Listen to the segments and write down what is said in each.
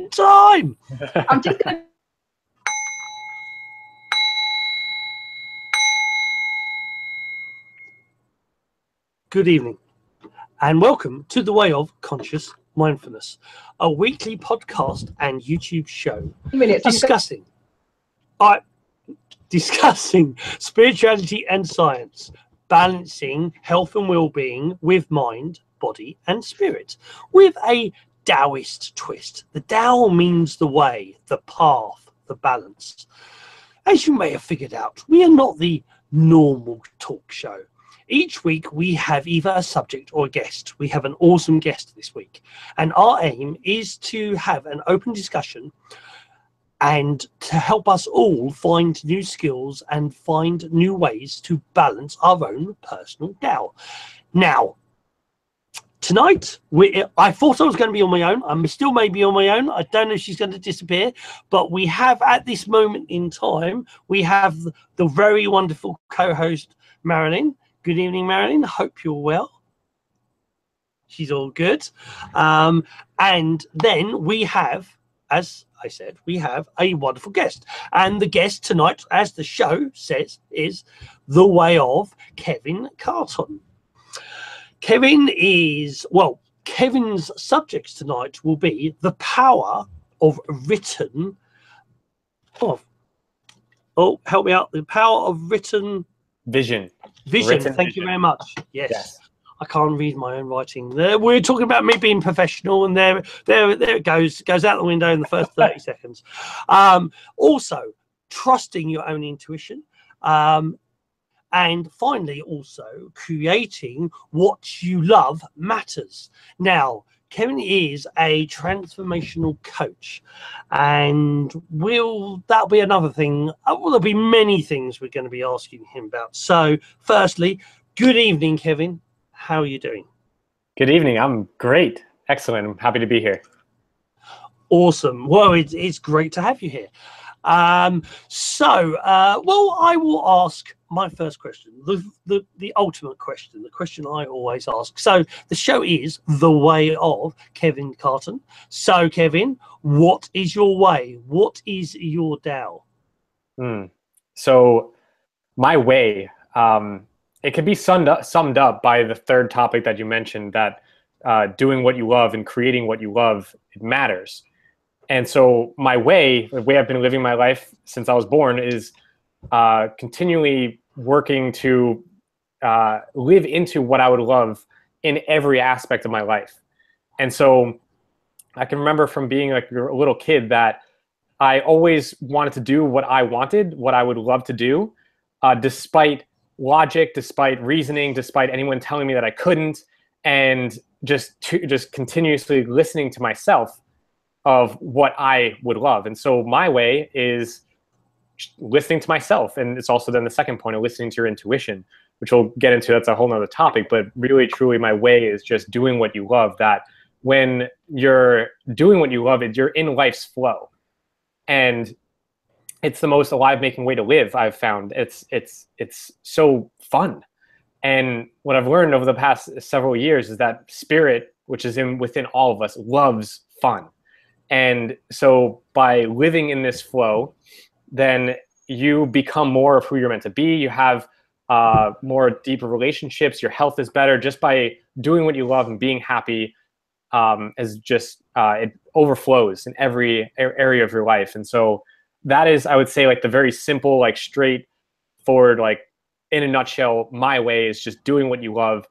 in time. I'm just going to... Good evening, and welcome to the Way of Conscious Mindfulness, a weekly podcast and YouTube show discussing spirituality and science, balancing health and well-being with mind, body, and spirit, with a Daoist twist. The Tao means the way, the path, the balance. As you may have figured out, we are not the normal talk show. Each week we have either a subject or a guest. We have an awesome guest this week, and our aim is to have an open discussion and to help us all find new skills and find new ways to balance our own personal Tao. Now, tonight, I thought I was going to be on my own. I'm still maybe on my own. I don't know if she's going to disappear, but we have, at this moment in time, we have the very wonderful co-host, Marilyn. Good evening, Marilyn. Hope you're well. She's all good. And then we have, as I said, we have a wonderful guest. And the guest tonight, as the show says, is the Way of Kevin Carton. Kevin's subjects tonight will be the power of written, help me out, the power of written vision. Thank you very much. Yes. I can't read my own writing. We're talking about me being professional, and there it goes out the window in the first 30 seconds. Also, trusting your own intuition, and finally, also creating what you love matters. Now, Kevin is a transformational coach, and that'll be another thing. There'll be many things we're going to be asking him about. So, firstly, good evening, Kevin. How are you doing? Good evening. I'm great. Excellent. I'm happy to be here. Awesome. Well, it's great to have you here. I will ask my first question, the ultimate question, the question I always ask. So the show is The Way of Kevin Carton. So, Kevin, what is your way? What is your Tao? So my way, it can be summed up by the third topic that you mentioned, that doing what you love and creating what you love, it matters. And so my way, the way I've been living my life since I was born, is continually working to live into what I would love in every aspect of my life. And so I can remember from being like a little kid that I always wanted to do what I wanted, what I would love to do, despite logic, despite reasoning, despite anyone telling me that I couldn't, and just continuously listening to myself of what I would love. And so my way is listening to myself. And it's also then the second point of listening to your intuition, which we'll get into. That's a whole nother topic, but really, truly my way is just doing what you love. That when you're doing what you love, you're in life's flow. And it's the most alive making way to live, I've found. It's so fun. And what I've learned over the past several years is that spirit, which is within all of us, loves fun. And so by living in this flow, then you become more of who you're meant to be. You have more deeper relationships. Your health is better just by doing what you love, and being happy it overflows in every area of your life. And so that is, I would say, like the very simple, like straightforward, like in a nutshell, my way is just doing what you love.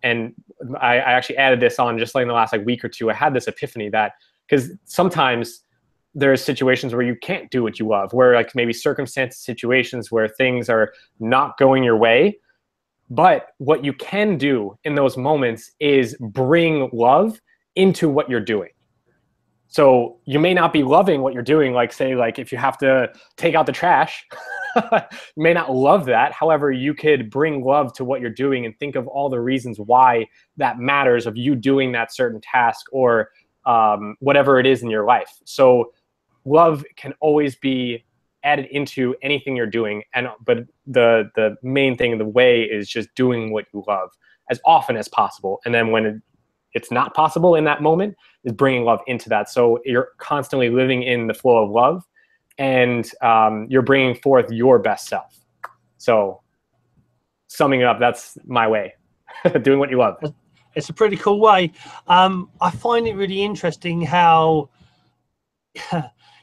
And I actually added this on just like in the last week or two. I had this epiphany that, because sometimes there's situations where you can't do what you love, where like maybe circumstances, situations where things are not going your way. But what you can do in those moments is bring love into what you're doing. So you may not be loving what you're doing, like say, like if you have to take out the trash, you may not love that. However, you could bring love to what you're doing and think of all the reasons why that matters, of you doing that certain task or whatever it is in your life. So love can always be added into anything you're doing. But the main thing, the way, is just doing what you love as often as possible. And then when it's not possible in that moment, is bringing love into that. So you're constantly living in the flow of love, and you're bringing forth your best self. So summing it up, that's my way. Doing what you love. It's a pretty cool way. I find it really interesting how,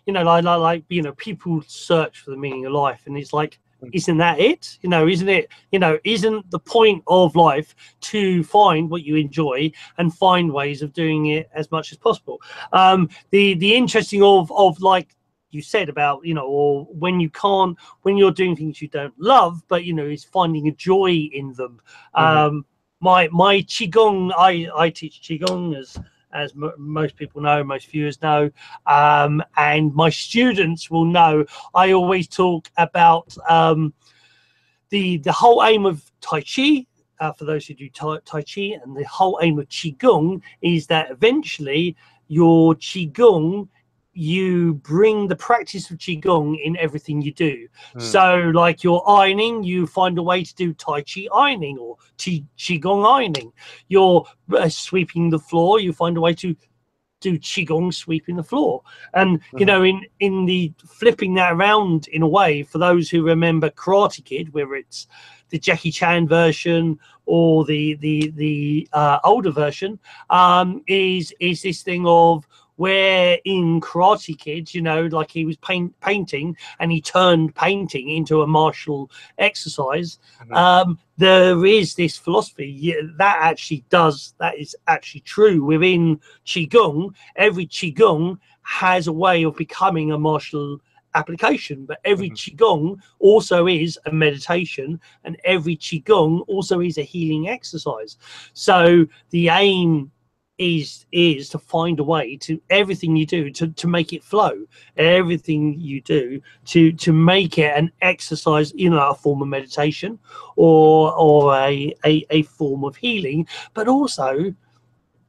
you know, like you know, people search for the meaning of life, and it's like, isn't that it? You know, isn't it? You know, isn't the point of life to find what you enjoy and find ways of doing it as much as possible? The interesting of like you said about, you know, or when you can't, when you're doing things you don't love, but you know, is finding a joy in them. My qigong, I teach qigong as most people know, most viewers know, and my students will know. I always talk about the whole aim of Tai Chi. For those who do Tai Chi, and the whole aim of qigong is that eventually your qigong, you bring the practice of qigong in everything you do. So like you're ironing, you find a way to do tai chi ironing or qigong ironing. You're sweeping the floor, you find a way to do qigong sweeping the floor. And you know, in the flipping that around in a way, for those who remember Karate Kid, whether it's the Jackie Chan version or the older version, is this thing of where in Karate Kid, you know, like he was painting and he turned painting into a martial exercise. There is this philosophy that is actually true within Qigong. Every Qigong has a way of becoming a martial application, but every Qigong also is a meditation, and every Qigong also is a healing exercise. So the aim is to find a way to everything you do to make it flow, everything you do to make it an exercise, you know, a form of meditation or a form of healing. But also,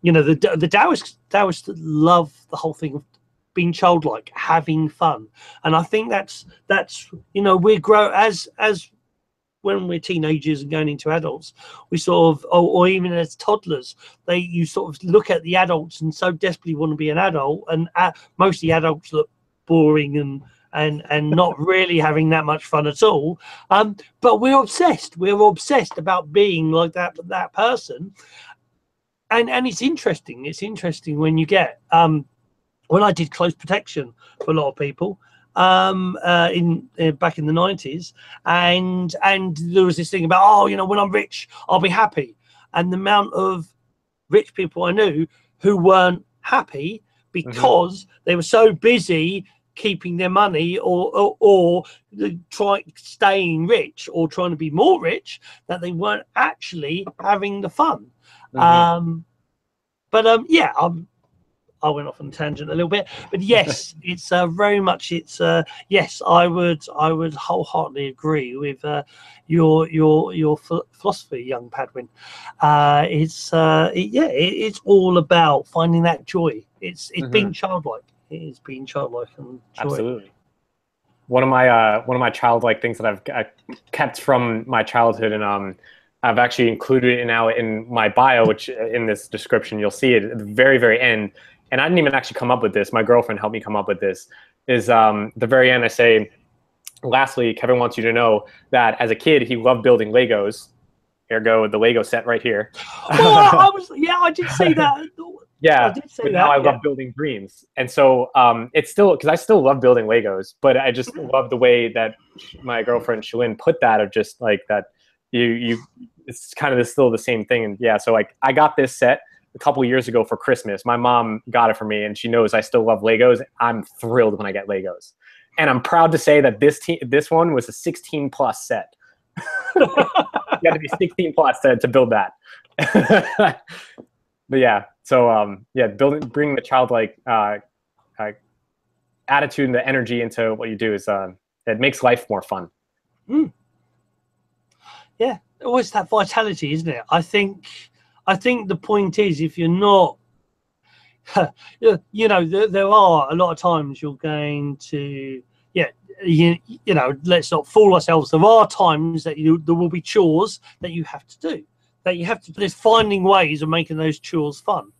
you know, the Daoists love the whole thing of being childlike, having fun. And I think that's you know, we grow as when we're teenagers and going into adults, we sort of, or even as toddlers, you sort of look at the adults and so desperately want to be an adult, and most of the adults look boring and not really having that much fun at all. But we're obsessed about being like that person. And it's interesting. It's interesting when you get, when I did close protection for a lot of people, back in the 90s, and there was this thing about, oh, you know, when I'm rich I'll be happy, and the amount of rich people I knew who weren't happy because they were so busy keeping their money or staying rich or trying to be more rich that they weren't actually having the fun. Yeah, I went off on a tangent a little bit, but yes, it's very much. It's yes, I would wholeheartedly agree with your philosophy, young Padwin. It's all about finding that joy. It's being childlike. It is being childlike and joy. Absolutely. One of my childlike things that I've kept from my childhood, and I've actually included it now in my bio, which in this description you'll see it at the very, very end. And I didn't even actually come up with this. My girlfriend helped me come up with this. Is the very end I say, lastly, Kevin wants you to know that as a kid, he loved building Legos. Ergo, the Lego set right here. Oh, I did say that. Yeah, I did say but that. now I love building dreams. And so it's still, because I still love building Legos, but I just love the way that my girlfriend Shalyn put that, of just like that it's kind of still the same thing. And yeah, so like I got this set a couple years ago for Christmas. My mom got it for me, and she knows I still love Legos. I'm thrilled when I get Legos, and I'm proud to say that this one was a 16+ set. You had to be 16+ to build that. But yeah, so yeah, bringing the childlike attitude and the energy into what you do is it makes life more fun. Yeah, always that vitality, isn't it? I think the point is, if you're not, you know, there are a lot of times you're going to, you know, let's not fool ourselves. There are times that there will be chores that you have to do. that you have to. There's finding ways of making those chores fun.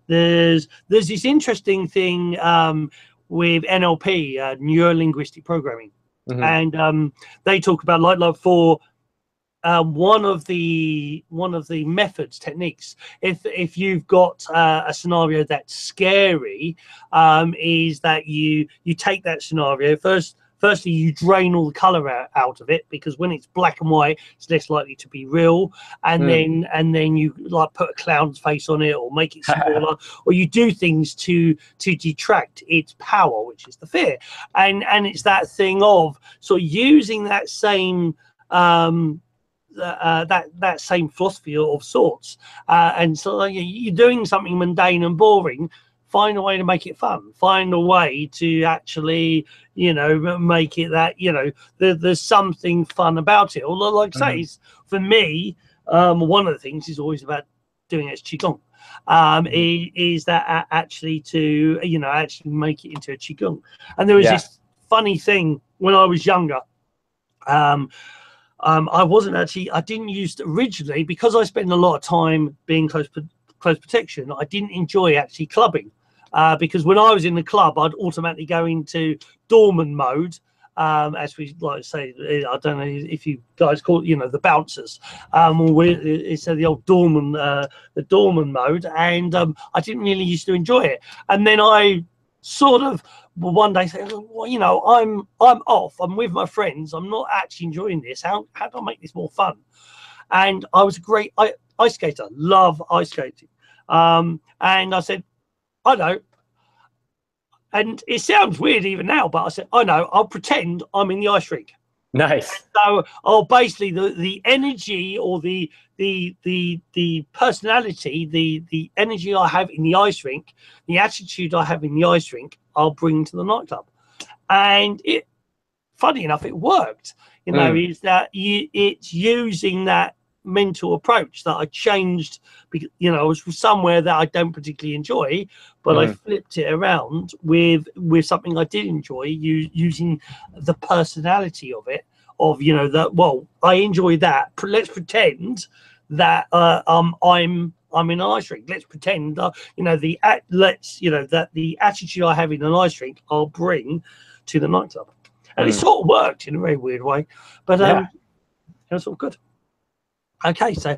There's this interesting thing with NLP, neuro linguistic programming, and they talk about like for one of the methods, techniques, if you've got a scenario that's scary, is that you take that scenario firstly you drain all the color out of it, because when it's black and white it's less likely to be real, and then you like put a clown's face on it or make it smaller or you do things to detract its power, which is the fear, and it's that thing of sort of using that same that same philosophy of sorts, and so like, you're doing something mundane and boring, find a way to make it fun, find a way to actually, you know, make it that, you know, there's something fun about it. Although, like I say, for me, one of the things is always about doing it as qigong, is that actually to, you know, actually make it into a qigong. And there was this funny thing when I was younger. I wasn't actually, I didn't use to, originally, because I spent a lot of time being close protection, I didn't enjoy actually clubbing, because when I was in the club, I'd automatically go into dormant mode, as we like to say. I don't know if you guys call it, you know, the bouncers, it's the old dormant, the dormant mode, and I didn't really used to enjoy it. And then I sort of one day say, well, you know, I'm off, I'm with my friends, I'm not actually enjoying this, how do I make this more fun? And I was a great ice skater, love ice skating, and I said, I know, and it sounds weird even now, but I said, I know, I'll pretend I'm in the ice rink. Nice. So I'll basically the energy or the personality, the energy I have in the ice rink, the attitude I have in the ice rink, I'll bring to the nightclub. And it, funny enough, it worked. You know, is that it's using that mental approach that I changed, because, you know, I was from somewhere that I don't particularly enjoy, but I flipped it around with something I did enjoy, using the personality of it, of, you know, that, well, I enjoy that, let's pretend that I'm in an ice rink, let's pretend you know, that the attitude I have in an ice rink I'll bring to the nightclub. And it sort of worked in a very weird way, but it was all good. Okay, so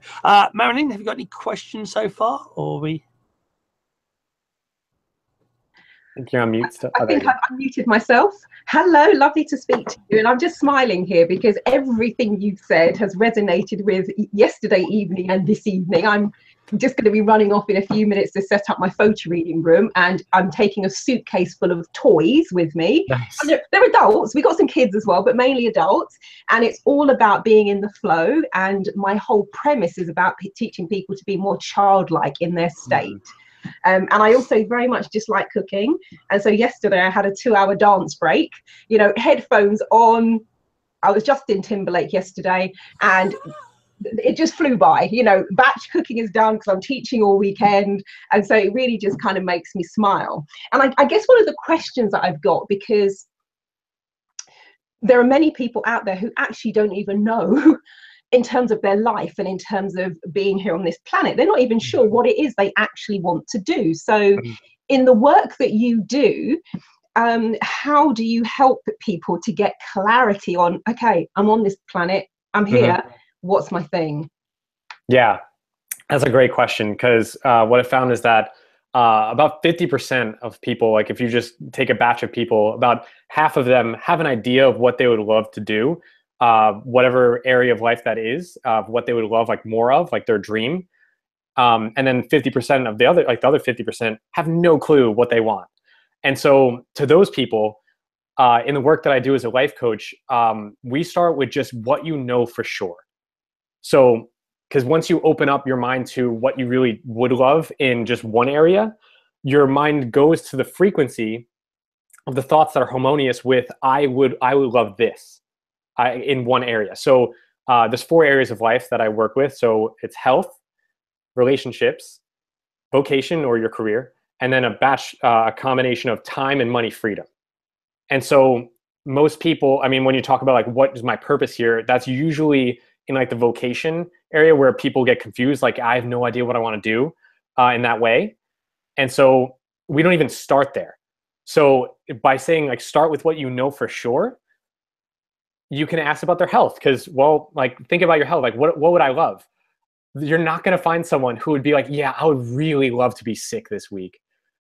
Marilyn, have you got any questions so far, or we? I think you're on mute still. I think I've unmuted myself. Hello, lovely to speak to you. And I'm just smiling here because everything you've said has resonated with yesterday evening and this evening. I'm just going to be running off in a few minutes to set up my photo reading room, and I'm taking a suitcase full of toys with me. Nice. They're adults. We got some kids as well, but mainly adults. And it's all about being in the flow. And my whole premise is about teaching people to be more childlike in their state. And I also very much dislike cooking. And so yesterday I had a 2-hour dance break, you know, headphones on. I was Justin Timberlake yesterday, and it just flew by. You know, batch cooking is done because I'm teaching all weekend. And so it really just kind of makes me smile. And I guess one of the questions that I've got, because there are many people out there who actually don't even know in terms of their life and in terms of being here on this planet, they're not even sure what it is they actually want to do. So in the work that you do, how do you help people to get clarity on, okay, I'm on this planet, I'm here, what's my thing? Yeah, that's a great question, because what I found is that about 50% of people, like if you just take a batch of people, about half of them have an idea of what they would love to do, whatever area of life that is, what they would love like more of, like their dream. And then 50% of the other 50% have no clue what they want. And so to those people, in the work that I do as a life coach, we start with just what you know for sure. So, because once you open up your mind to what you really would love in just one area, your mind goes to the frequency of the thoughts that are harmonious with, I would love this. In one area. So there's 4 areas of life that I work with. So it's health, relationships, vocation or your career, and then a combination of time and money freedom. And so most people, I mean, when you talk about like, what is my purpose here, that's usually in like the vocation area where people get confused. Like, I have no idea what I want to do in that way. And so we don't even start there. So by saying like, start with what you know for sure, you can ask about their health. Because, well, like, think about your health. Like, what would I love? You're not going to find someone who would be like, yeah, I would really love to be sick this week.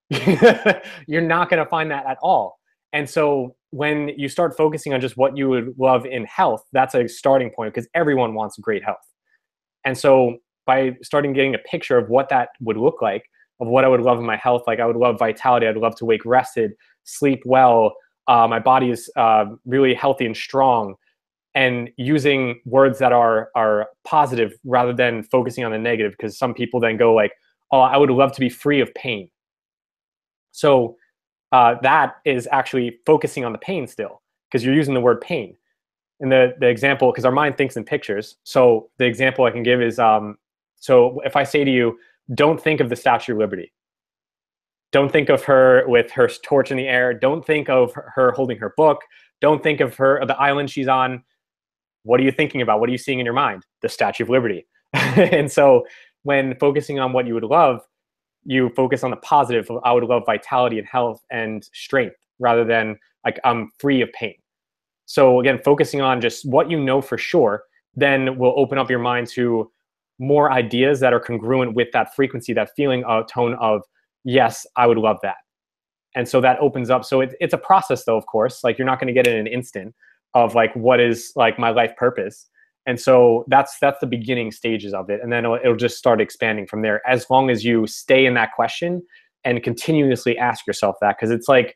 You're not going to find that at all. And so when you start focusing on just what you would love in health, that's a starting point, because everyone wants great health. And so by starting getting a picture of what that would look like, of what I would love in my health, like I would love vitality, I'd love to wake rested, sleep well, my body is really healthy and strong, and using words that are positive rather than focusing on the negative, because some people then go like, oh, I would love to be free of pain. So that is actually focusing on the pain still, because you're using the word pain. And the example, because our mind thinks in pictures. So the example I can give is, so if I say to you, don't think of the Statue of Liberty. Don't think of her with her torch in the air. Don't think of her holding her book. Don't think of her, the island she's on. What are you thinking about? What are you seeing in your mind? The Statue of Liberty. And so when focusing on what you would love, you focus on the positive. I would love vitality and health and strength, rather than like, I'm free of pain. So again, focusing on just what you know for sure, then will open up your mind to more ideas that are congruent with that frequency, that feeling, tone of, yes, I would love that. And so that opens up. So it's a process though, of course. Like, you're not going to get it in an instant of like, what is like my life purpose. And so that's the beginning stages of it. And then it'll just start expanding from there, as long as you stay in that question and continuously ask yourself that. Because it's like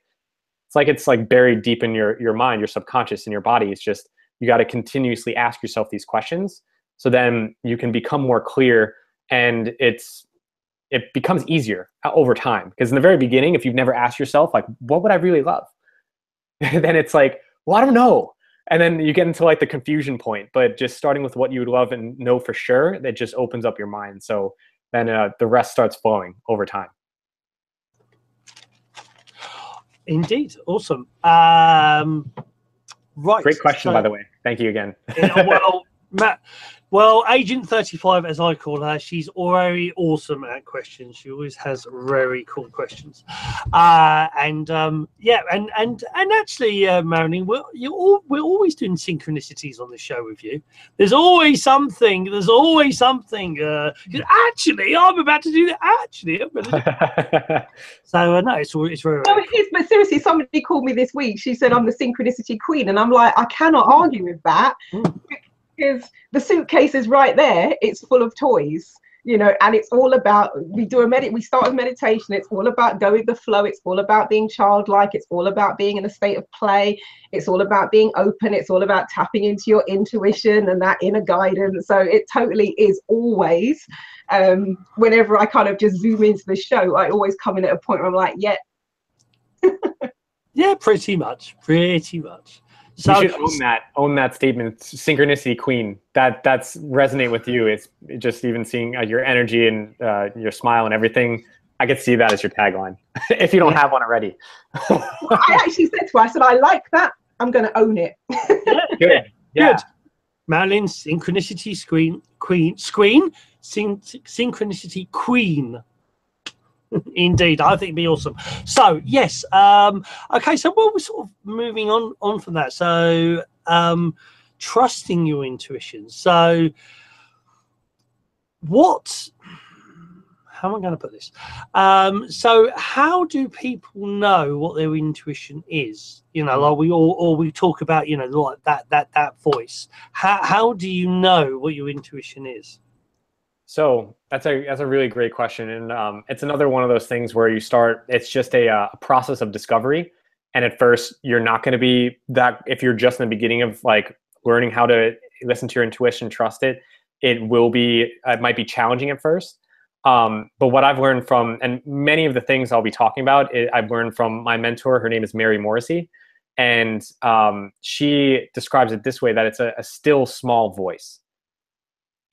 buried deep in your mind, your subconscious, in your body. It's just, you got to continuously ask yourself these questions, so then you can become more clear, and it becomes easier over time. Because in the very beginning, if you've never asked yourself like, what would I really love? Then it's like, well, I don't know. And then you get into like the confusion point. But just starting with what you would love and know for sure, that just opens up your mind. So then the rest starts flowing over time. Indeed. Awesome. Right. Great question, by the way. Thank you again. Well, Matt, well, Agent 35, as I call her, she's very awesome at questions. She always has very cool questions. Yeah, and actually, Marilyn, we're always doing synchronicities on the show with you. There's always something. Actually, I'm about to do that. Actually, I'm going to do that. So no, it's very. No, it is. But seriously, somebody called me this week. She said I'm the Synchronicity Queen, and I'm like, I cannot argue with that. Because the suitcase is right there, it's full of toys, you know, and it's all about, we start with meditation, it's all about going with the flow, it's all about being childlike, it's all about being in a state of play, it's all about being open, it's all about tapping into your intuition and that inner guidance. So it totally is always, whenever I kind of just zoom into the show, I always come in at a point where I'm like, yeah. Yeah, pretty much. So you should own that statement, Synchronicity Queen. That's resonate with you. It's just even seeing your energy and your smile and everything. I could see that as your tagline, if you don't have one already. Well, I actually said to her, I said, I like that. I'm going to own it. Good. Yeah. Good. Marilyn, Synchronicity Synchronicity Queen. Indeed, I think it'd be awesome. So yes, okay. So we're sort of moving on from that. So trusting your intuition. So how am I going to put this? So how do people know what their intuition is? You know, like we talk about, you know, like that voice. How do you know what your intuition is? So that's a really great question, and it's another one of those things where you start. It's just a process of discovery, and at first you're not going to be that. If you're just in the beginning of like learning how to listen to your intuition, trust it, it might be challenging at first. But what I've learned from, and many of the things I'll be talking about, I've learned from my mentor. Her name is Mary Morrissey, and she describes it this way: that it's a still small voice,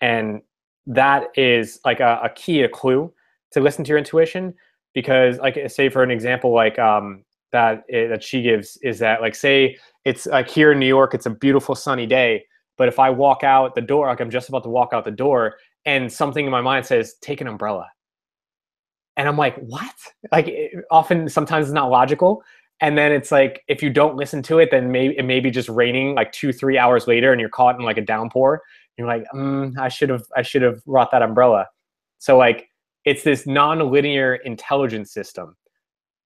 and that is like a key, a clue to listen to your intuition. Because like, say for an example, like that she gives is that, like, say it's like here in New York, it's a beautiful sunny day, But if I walk out the door, like I'm just about to walk out the door, and something in my mind says, take an umbrella. And I'm like, what? Like often, sometimes it's not logical. And then it's like, if you don't listen to it, then it may be just raining like 2-3 hours later and you're caught in like a downpour. You're like, I should have brought that umbrella. So like, it's this non-linear intelligence system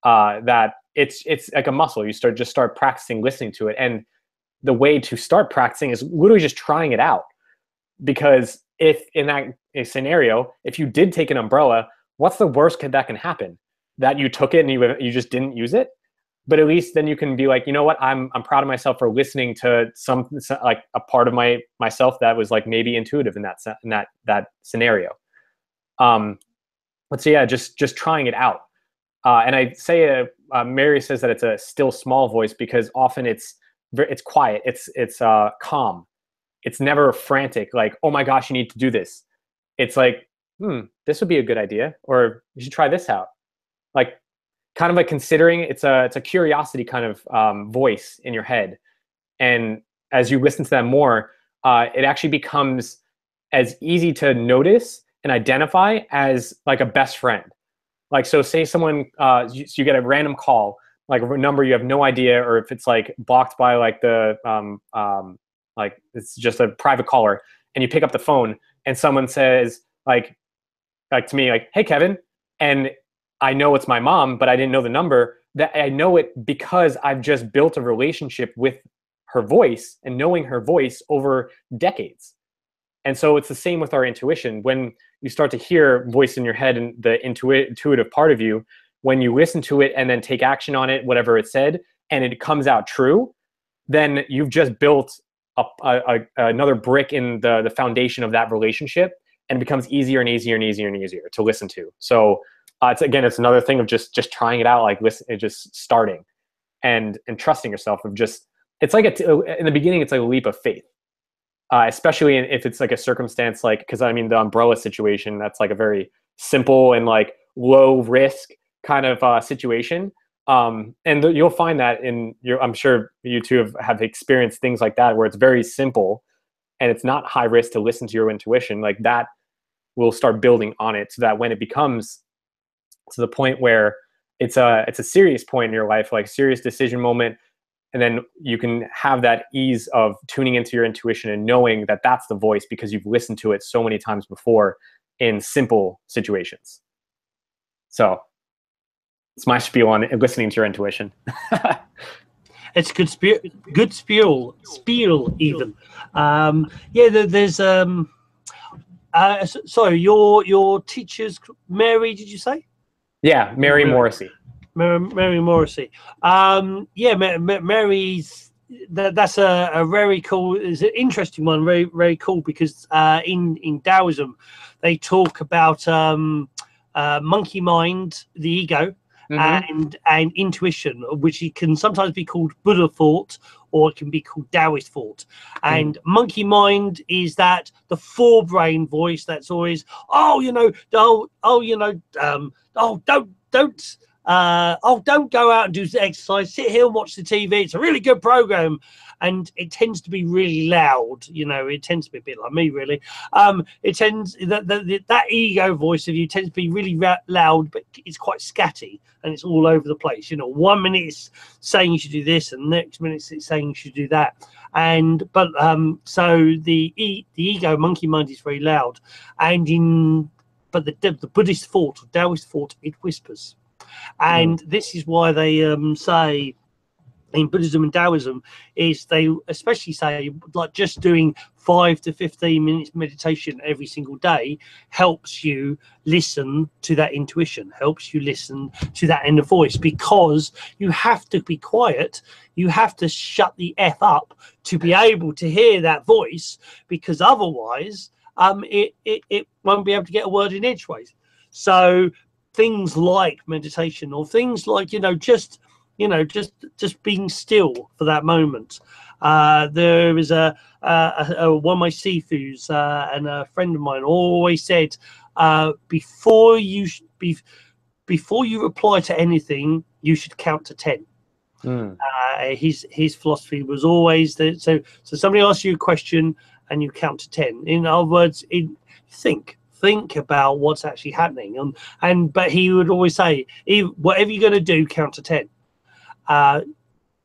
that it's like a muscle. You start practicing listening to it. And the way to start practicing is literally just trying it out. Because if in that scenario, if you did take an umbrella, what's the worst that can happen? That you took it and you just didn't use it? But at least then you can be like, you know what? I'm proud of myself for listening to some like a part of myself that was like maybe intuitive in that scenario. But so yeah, just trying it out. And I say Mary says that it's a still small voice because often it's quiet. It's calm. It's never frantic. Like, oh my gosh, you need to do this. It's like, this would be a good idea, or you should try this out. Like, kind of like considering it's a curiosity kind of voice in your head. And as you listen to that more, it actually becomes as easy to notice and identify as like a best friend. Like, so say someone, you get a random call, like a number you have no idea, or if it's like blocked by like the, like it's just a private caller, and you pick up the phone and someone says like to me, like, hey, Kevin, and I know it's my mom, but I didn't know the number. That I know it because I've just built a relationship with her voice and knowing her voice over decades. And so it's the same with our intuition. When you start to hear voice in your head and the intuitive part of you, when you listen to it and then take action on it, whatever it said, and it comes out true, then you've just built another brick in the foundation of that relationship, and it becomes easier and easier and easier and easier to listen to. So it's another thing of just trying it out, like just starting and trusting yourself. It's like in the beginning, it's like a leap of faith, especially if it's like a circumstance, like, because I mean the umbrella situation, that's like a very simple and like low risk kind of situation. And you'll find that I'm sure you two have experienced things like that, where it's very simple and it's not high risk to listen to your intuition. Like that will start building on it, so that when it becomes to the point where it's a serious point in your life, like serious decision moment, and then you can have that ease of tuning into your intuition and knowing that that's the voice because you've listened to it so many times before in simple situations. So it's my spiel on listening to your intuition. It's good spiel even. There's sorry, your teacher's Mary, did you say? Yeah, Mary Morrissey. Mary Morrissey. Mary's that's a very cool, it's an interesting one, very very cool, because in Taoism they talk about monkey mind, the ego, and intuition, which it can sometimes be called Buddha thought, or it can be called Daoist thought. And monkey mind is that the forebrain voice that's always, don't go out and do exercise, sit here and watch the TV, it's a really good program. And it tends to be really loud, it tends to be a bit like me, really. It tends that ego voice of you tends to be really loud, but it's quite scatty and it's all over the place. 1 minute it's saying you should do this, and the next minute it's saying you should do that. So the ego monkey mind is very loud, but the Buddhist thought or Taoist thought, it whispers. And this is why they say in Buddhism and Taoism is they especially say like just doing 5 to 15 minutes meditation every single day helps you listen to that intuition, helps you listen to that inner voice, because you have to be quiet, you have to shut the F up to be able to hear that voice, because otherwise it won't be able to get a word in edgeways. So things like meditation, or things like just being still for that moment. There is one of my sifus and a friend of mine always said, before you reply to anything, you should count to 10. His philosophy was always that so somebody asks you a question and you count to 10. In other words, think about what's actually happening. But he would always say, whatever you're going to do, count to 10.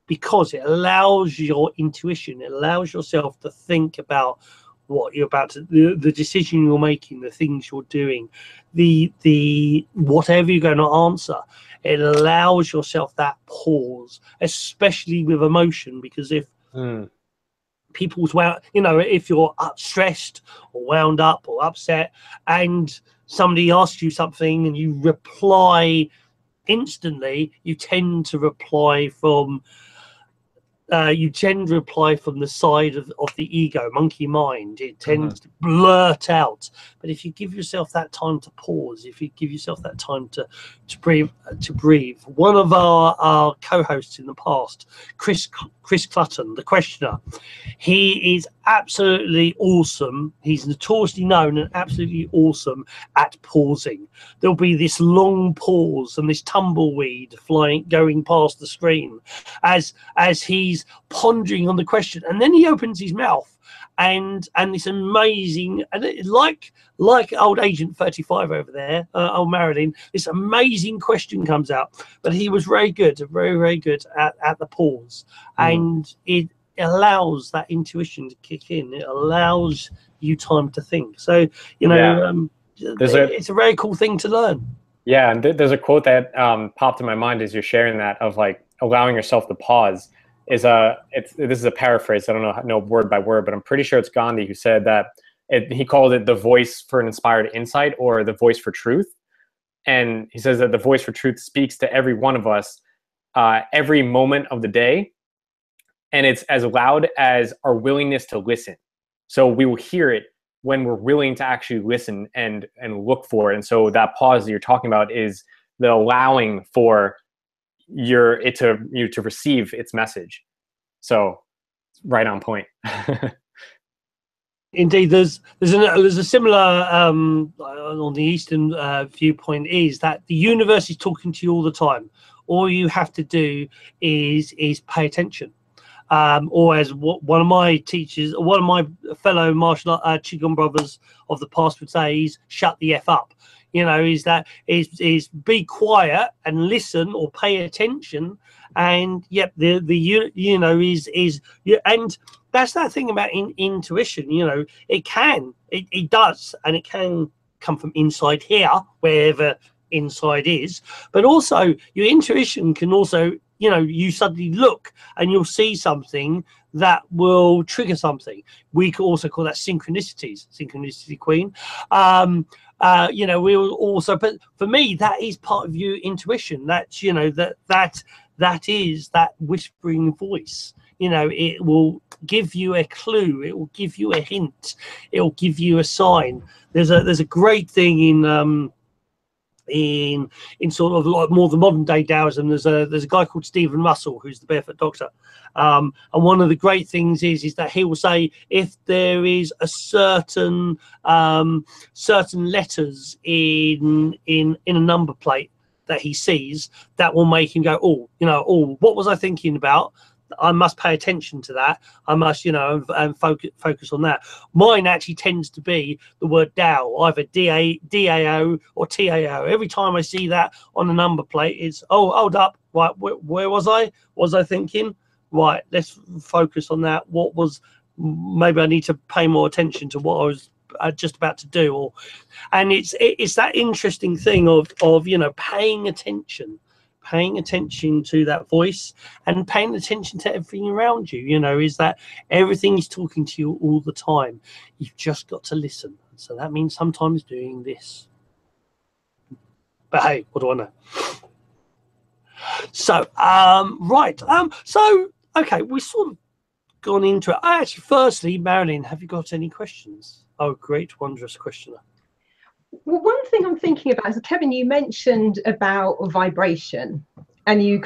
Because it allows your intuition, it allows yourself to think about what you're about to, the decision you're making, the things you're doing, the whatever you're going to answer. It allows yourself that pause, especially with emotion, because if people's, if you're stressed or wound up or upset and somebody asks you something and you reply instantly, you tend to reply from the side of the ego, monkey mind. It tends to blurt out. But if you give yourself that time to pause, if you give yourself that time to breathe, one of our co-hosts in the past, Chris Clutton, the questioner, he is absolutely awesome. He's notoriously known and absolutely awesome at pausing. There'll be this long pause and this tumbleweed going past the screen as he's pondering on the question, and then he opens his mouth and this amazing, and like old Agent 35 over there, old Marilyn, this amazing question comes out. But he was very good at the pause, and it allows that intuition to kick in. It allows you time to think. So it's a very cool thing to learn. Yeah, and there's a quote that popped in my mind as you're sharing that, of like allowing yourself to pause. This is a paraphrase. I don't know word by word, but I'm pretty sure it's Gandhi who said that he called it the voice for an inspired insight, or the voice for truth. And he says that the voice for truth speaks to every one of us every moment of the day, and it's as loud as our willingness to listen. So we will hear it when we're willing to actually listen and look for it. And so that pause that you're talking about is the allowing for you to receive its message. So right on point. Indeed, there's a similar on the Eastern viewpoint, is that the universe is talking to you all the time. All you have to do is pay attention. Or as one of my teachers, one of my fellow martial art Qigong brothers of the past would say, is shut the F up. Is be quiet and listen, or pay attention. And yep, and that's that thing about intuition. It does, and it can come from inside here, wherever inside is. But also your intuition can also, you suddenly look and you'll see something that will trigger something. We could also call that Synchronicity Queen. We will also, but for me, that is part of your intuition. That's, that is that whispering voice. It will give you a clue. It will give you a hint. It will give you a sign. There's a great thing in sort of like more the modern day Taoism. There's a guy called Stephen Russell, who's the Barefoot Doctor, and one of the great things is that he will say, if there is a certain letters in a number plate that he sees, that will make him go, what was I thinking about? I must pay attention to that. I must, and focus on that. Mine actually tends to be the word Dao, either DAO or TAO. Every time I see that on a number plate, it's, hold up, right, where was I? Was I thinking? Right, let's focus on that. Maybe I need to pay more attention to what I was just about to do. And it's that interesting thing of paying attention to that voice, and paying attention to everything around you. Is that everything is talking to you all the time. You've just got to listen. So that means sometimes doing this. But hey, what do I know? So okay, we've sort of gone into it. Firstly, Marilyn, have you got any questions? Oh, great, wondrous questioner. Well, one thing I'm thinking about is, Kevin, you mentioned about vibration, and you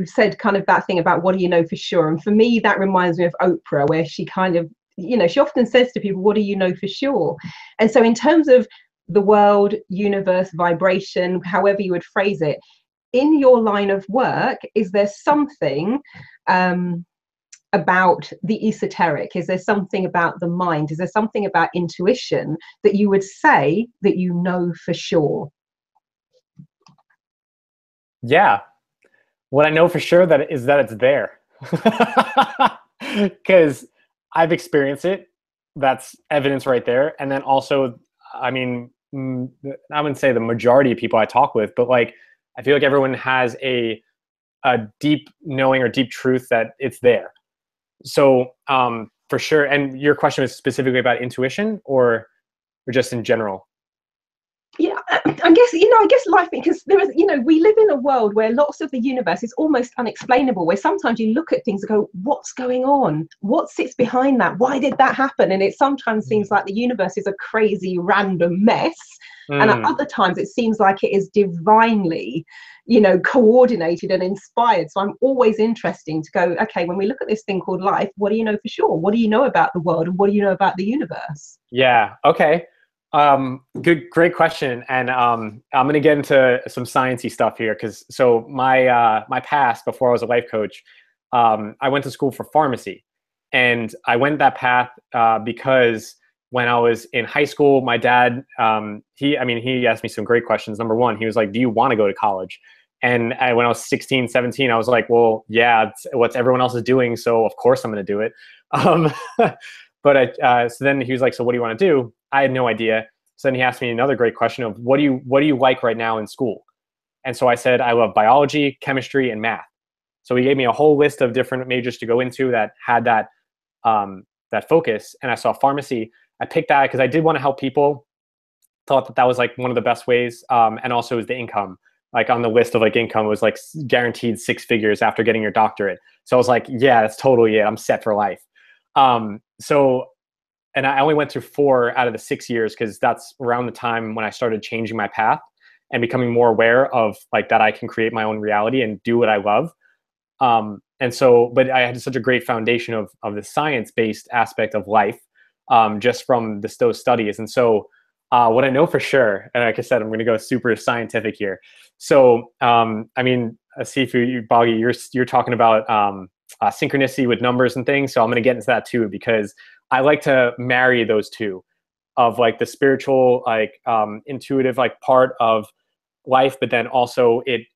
said that thing about what do you know for sure. And for me, that reminds me of Oprah, where she she often says to people, what do you know for sure? And so in terms of the world, universe, vibration, however you would phrase it, in your line of work, is there something about the esoteric? Is there something about the mind? Is there something about intuition that you would say that you know for sure? Yeah. What I know for sure is that it's there. Because I've experienced it. That's evidence right there. And then also, I mean, I wouldn't say the majority of people I talk with, but like, I feel like everyone has a deep knowing or deep truth that it's there. So for sure. And your question was specifically about intuition or just in general? Yeah, I guess, I guess life, because there is, we live in a world where lots of the universe is almost unexplainable, where sometimes you look at things and go, what's going on? What sits behind that? Why did that happen? And it sometimes seems like the universe is a crazy random mess. And at other times it seems like it is divinely, coordinated and inspired. So I'm always interesting to go, okay, when we look at this thing called life, what do you know for sure? What do you know about the world? And what do you know about the universe? Yeah. Okay. Great question. And I'm going to get into some sciencey stuff here. So my past, before I was a life coach, I went to school for pharmacy, and I went that path because when I was in high school, my dad, he asked me some great questions. Number one, he was like, do you want to go to college? And when I was 16, 17, I was like, well, yeah, it's what everyone else is doing, so of course I'm going to do it. So then he was like, so what do you want to do? I had no idea. So then he asked me another great question of what do you like right now in school? And so I said, I love biology, chemistry, and math. So he gave me a whole list of different majors to go into that had that focus. And I saw pharmacy. I picked that because I did want to help people. Thought that was like one of the best ways. And also was the income. Like on the list of like income was like guaranteed 6 figures after getting your doctorate. So I was like, yeah, that's totally it. I'm set for life. And I only went through 4 out of the 6 years because that's around the time when I started changing my path and becoming more aware of like that I can create my own reality and do what I love. But I had such a great foundation of the science-based aspect of life, just from those studies. And so what I know for sure, and like I said, I'm going to go super scientific here. So, sifuboggie, you're talking about synchronicity with numbers and things. So I'm going to get into that too, because I like to marry those two of like the spiritual, like intuitive, like part of life, but then also it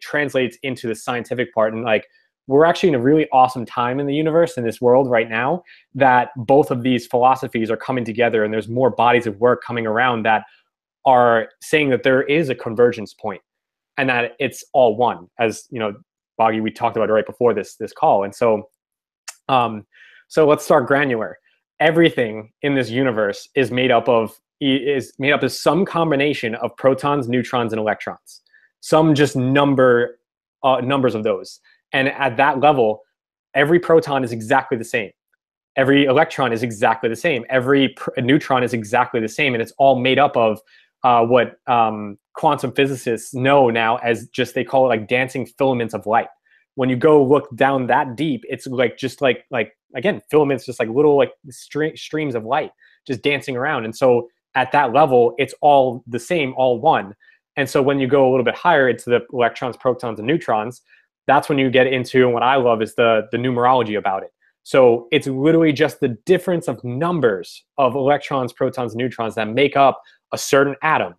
translates into the scientific part. And like, we're actually in a really awesome time in the universe, in this world right now, that both of these philosophies are coming together, and there's more bodies of work coming around that are saying that there is a convergence point and that it's all one, as Boggie, we talked about it right before this call. And so let's start granular. Everything in this universe is made up of some combination of protons, neutrons, and electrons. Some just numbers of those. And at that level, every proton is exactly the same. Every electron is exactly the same. Every neutron is exactly the same. And it's all made up of what quantum physicists know now as they call it like dancing filaments of light. When you go look down that deep, it's like just like again, filaments, just like little like streams of light just dancing around. And so at that level, it's all the same, all one. And so when you go a little bit higher into the electrons, protons, and neutrons, that's when you get into, and what I love is the numerology about it. So it's literally just the difference of numbers of electrons, protons, and neutrons that make up a certain atom.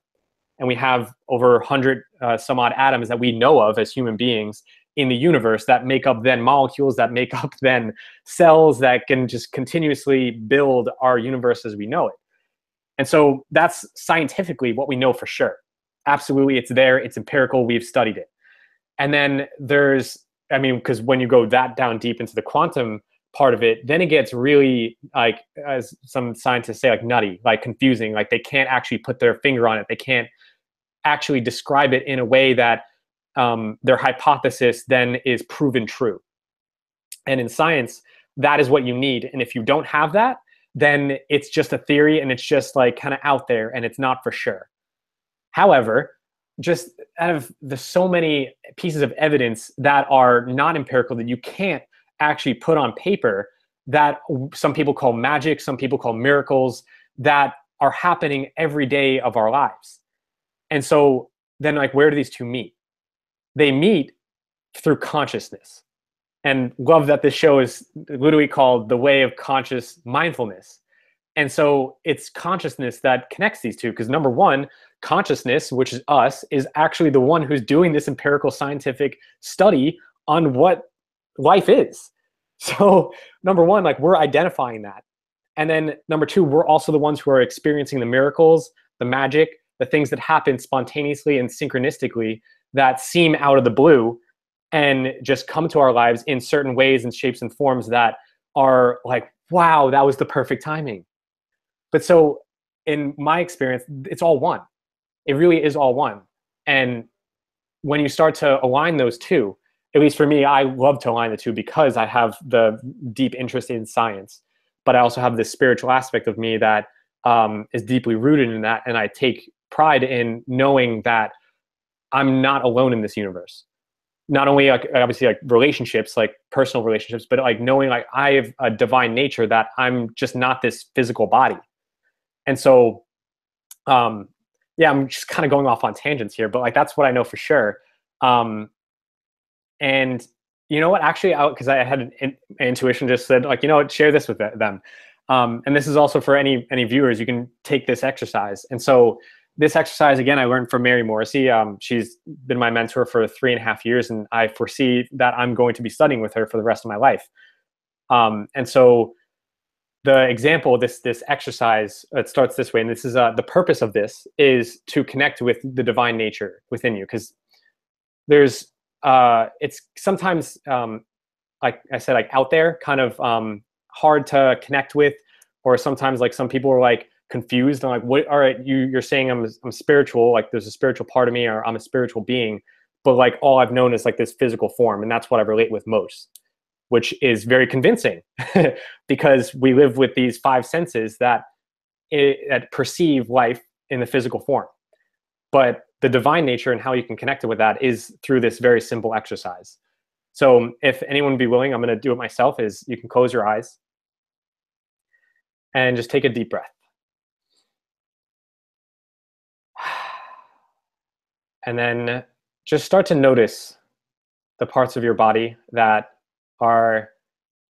And we have over 100 some odd atoms that we know of as human beings in the universe that make up then molecules, that make up then cells that can just continuously build our universe as we know it. And so that's scientifically what we know for sure. Absolutely, it's there, it's empirical, we've studied it. And then because when you go that down deep into the quantum part of it, then it gets really, like, as some scientists say, like nutty, like confusing, like they can't actually put their finger on it. They can't actually describe it in a way that their hypothesis then is proven true. And in science, that is what you need. And if you don't have that, then it's just a theory and it's just like kind of out there and it's not for sure. However, just out of the so many pieces of evidence that are not empirical, that you can't actually put on paper, that some people call magic, some people call miracles, that are happening every day of our lives. And so then, like, where do these two meet? they meet through consciousness. And love that this show is literally called The Way of Conscious Mindfulness. And so it's consciousness that connects these two, because number one, consciousness, which is us, is actually the one who's doing this empirical scientific study on what life is. So number one, like, we're identifying that. And then number two, we're also the ones who are experiencing the miracles, the magic, the things that happen spontaneously and synchronistically that seem out of the blue and just come to our lives in certain ways and shapes and forms that are like, wow, that was the perfect timing. But so in my experience, it's all one. It really is all one. And when you start to align those two, at least for me, I love to align the two because I have the deep interest in science, but I also have this spiritual aspect of me that is deeply rooted in that. And I take pride in knowing that I'm not alone in this universe. Not only like, obviously, like relationships, like personal relationships, but like knowing like I have a divine nature, that I'm just not this physical body. And so, yeah, I'm just kind of going off on tangents here, but like, that's what I know for sure. And you know what, actually, because I had an intuition just said, like, you know what, share this with them. And this is also for any viewers, you can take this exercise. And so this exercise, again, I learned from Mary Morrissey. She's been my mentor for 3.5 years, and I foresee that I'm going to be studying with her for the rest of my life. And so the example, this exercise, it starts this way, and this is the purpose of this is to connect with the divine nature within you, because there's it's sometimes like I said, like out there, kind of hard to connect with, or sometimes like some people are like confused and like, what? All right, you're saying I'm spiritual, like there's a spiritual part of me, or I'm a spiritual being, but like all I've known is like this physical form, and that's what I relate with most. Which is very convincing because we live with these 5 senses that perceive life in the physical form. But the divine nature and how you can connect it with that is through this very simple exercise. So if anyone would be willing, I'm going to do it myself, is you can close your eyes and just take a deep breath. And then just start to notice the parts of your body that are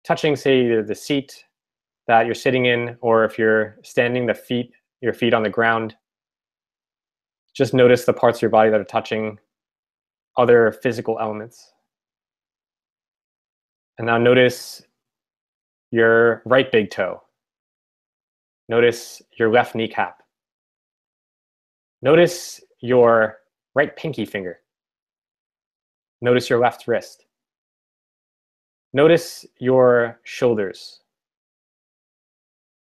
touching, say, either the seat that you're sitting in, or if you're standing, your feet on the ground. Just notice the parts of your body that are touching other physical elements. And now notice your right big toe. Notice your left kneecap. Notice your right pinky finger. Notice your left wrist. Notice your shoulders.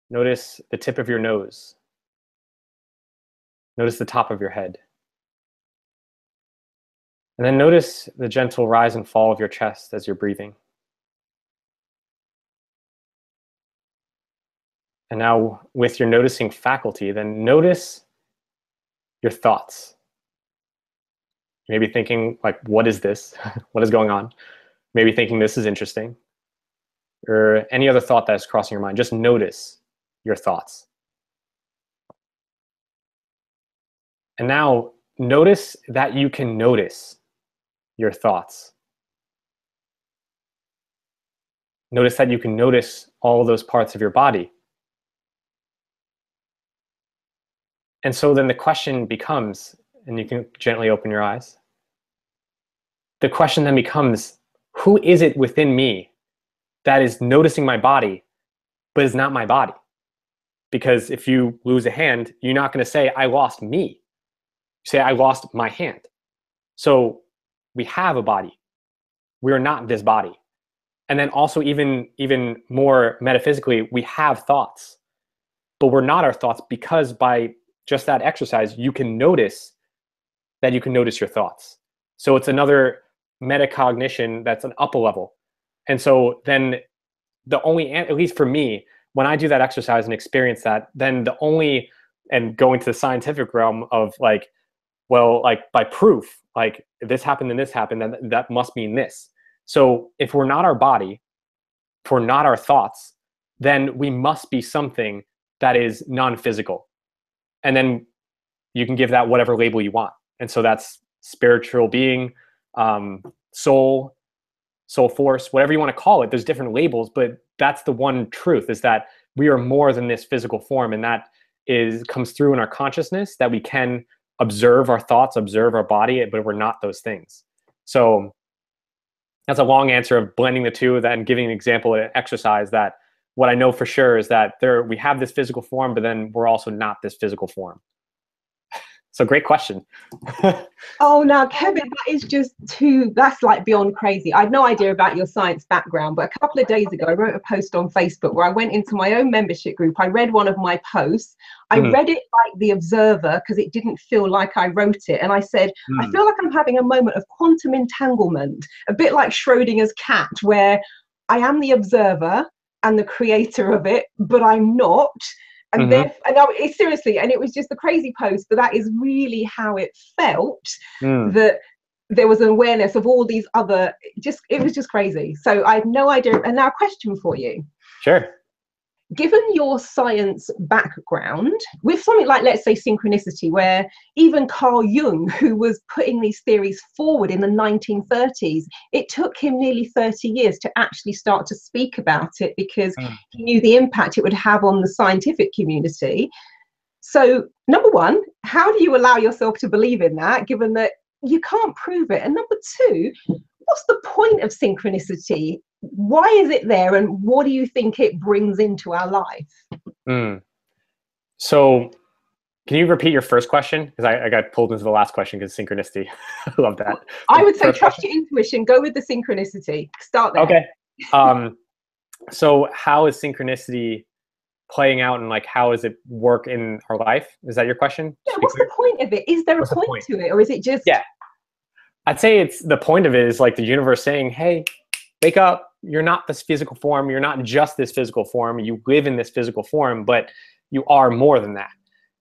Notice the tip of your nose. Notice the top of your head. And then notice the gentle rise and fall of your chest as you're breathing. And now with your noticing faculty, then notice your thoughts. You may be thinking, like, what is this? What is going on? Maybe thinking this is interesting, or any other thought that is crossing your mind. Just notice your thoughts. And now notice that you can notice your thoughts. Notice that you can notice all of those parts of your body. And so then the question becomes, and you can gently open your eyes. The question then becomes, who is it within me that is noticing my body, but is not my body? Because if you lose a hand, you're not going to say, I lost me. You say, I lost my hand. So we have a body. We are not this body. And then also even more metaphysically, we have thoughts, but we're not our thoughts, because by just that exercise, you can notice that you can notice your thoughts. So it's another metacognition that's an upper level. And so then the only, at least for me, when I do that exercise and experience that, then the only, and going to the scientific realm of like, well, like by proof, like if this happened and this happened, then that must mean this. So if we're not our body, if we're not our thoughts, then we must be something that is non-physical. And then you can give that whatever label you want. And so that's spiritual being, soul, soul force, whatever you want to call it. There's different labels, but that's the one truth, is that we are more than this physical form. And that comes through in our consciousness, that we can observe our thoughts, observe our body, but we're not those things. So that's a long answer of blending the two, then giving an example of an exercise, that what I know for sure is that we have this physical form, but then we're also not this physical form. So great question. Oh, now, Kevin, that is just that's like beyond crazy. I had no idea about your science background, but a couple of days ago, I wrote a post on Facebook where I went into my own membership group. I read one of my posts. I read it like the observer, because it didn't feel like I wrote it. And I said, I feel like I'm having a moment of quantum entanglement, a bit like Schrodinger's cat, where I am the observer and the creator of it, but I'm not. And it's seriously, and it was just a crazy post, but that is really how it felt, that there was an awareness of all these other, it was just crazy. So I had no idea. And now a question for you. Sure. Given your science background, with something like, let's say, synchronicity, where even Carl Jung, who was putting these theories forward in the 1930s, it took him nearly 30 years to actually start to speak about it, because he knew the impact it would have on the scientific community. So, number one, how do you allow yourself to believe in that, given that you can't prove it? And number two, what's the point of synchronicity? Why is it there, and what do you think it brings into our life? So can you repeat your first question? Because I got pulled into the last question because synchronicity. I love that. I would say trust your intuition. Go with the synchronicity. Start there. Okay. So how is synchronicity playing out, and like how does it work in our life? Is that your question? Yeah, what's the point of it? Is there a point to it, or is it just... Yeah. I'd say the point of it is like the universe saying, hey, wake up. You're not this physical form. You're not just this physical form. You live in this physical form, but you are more than that.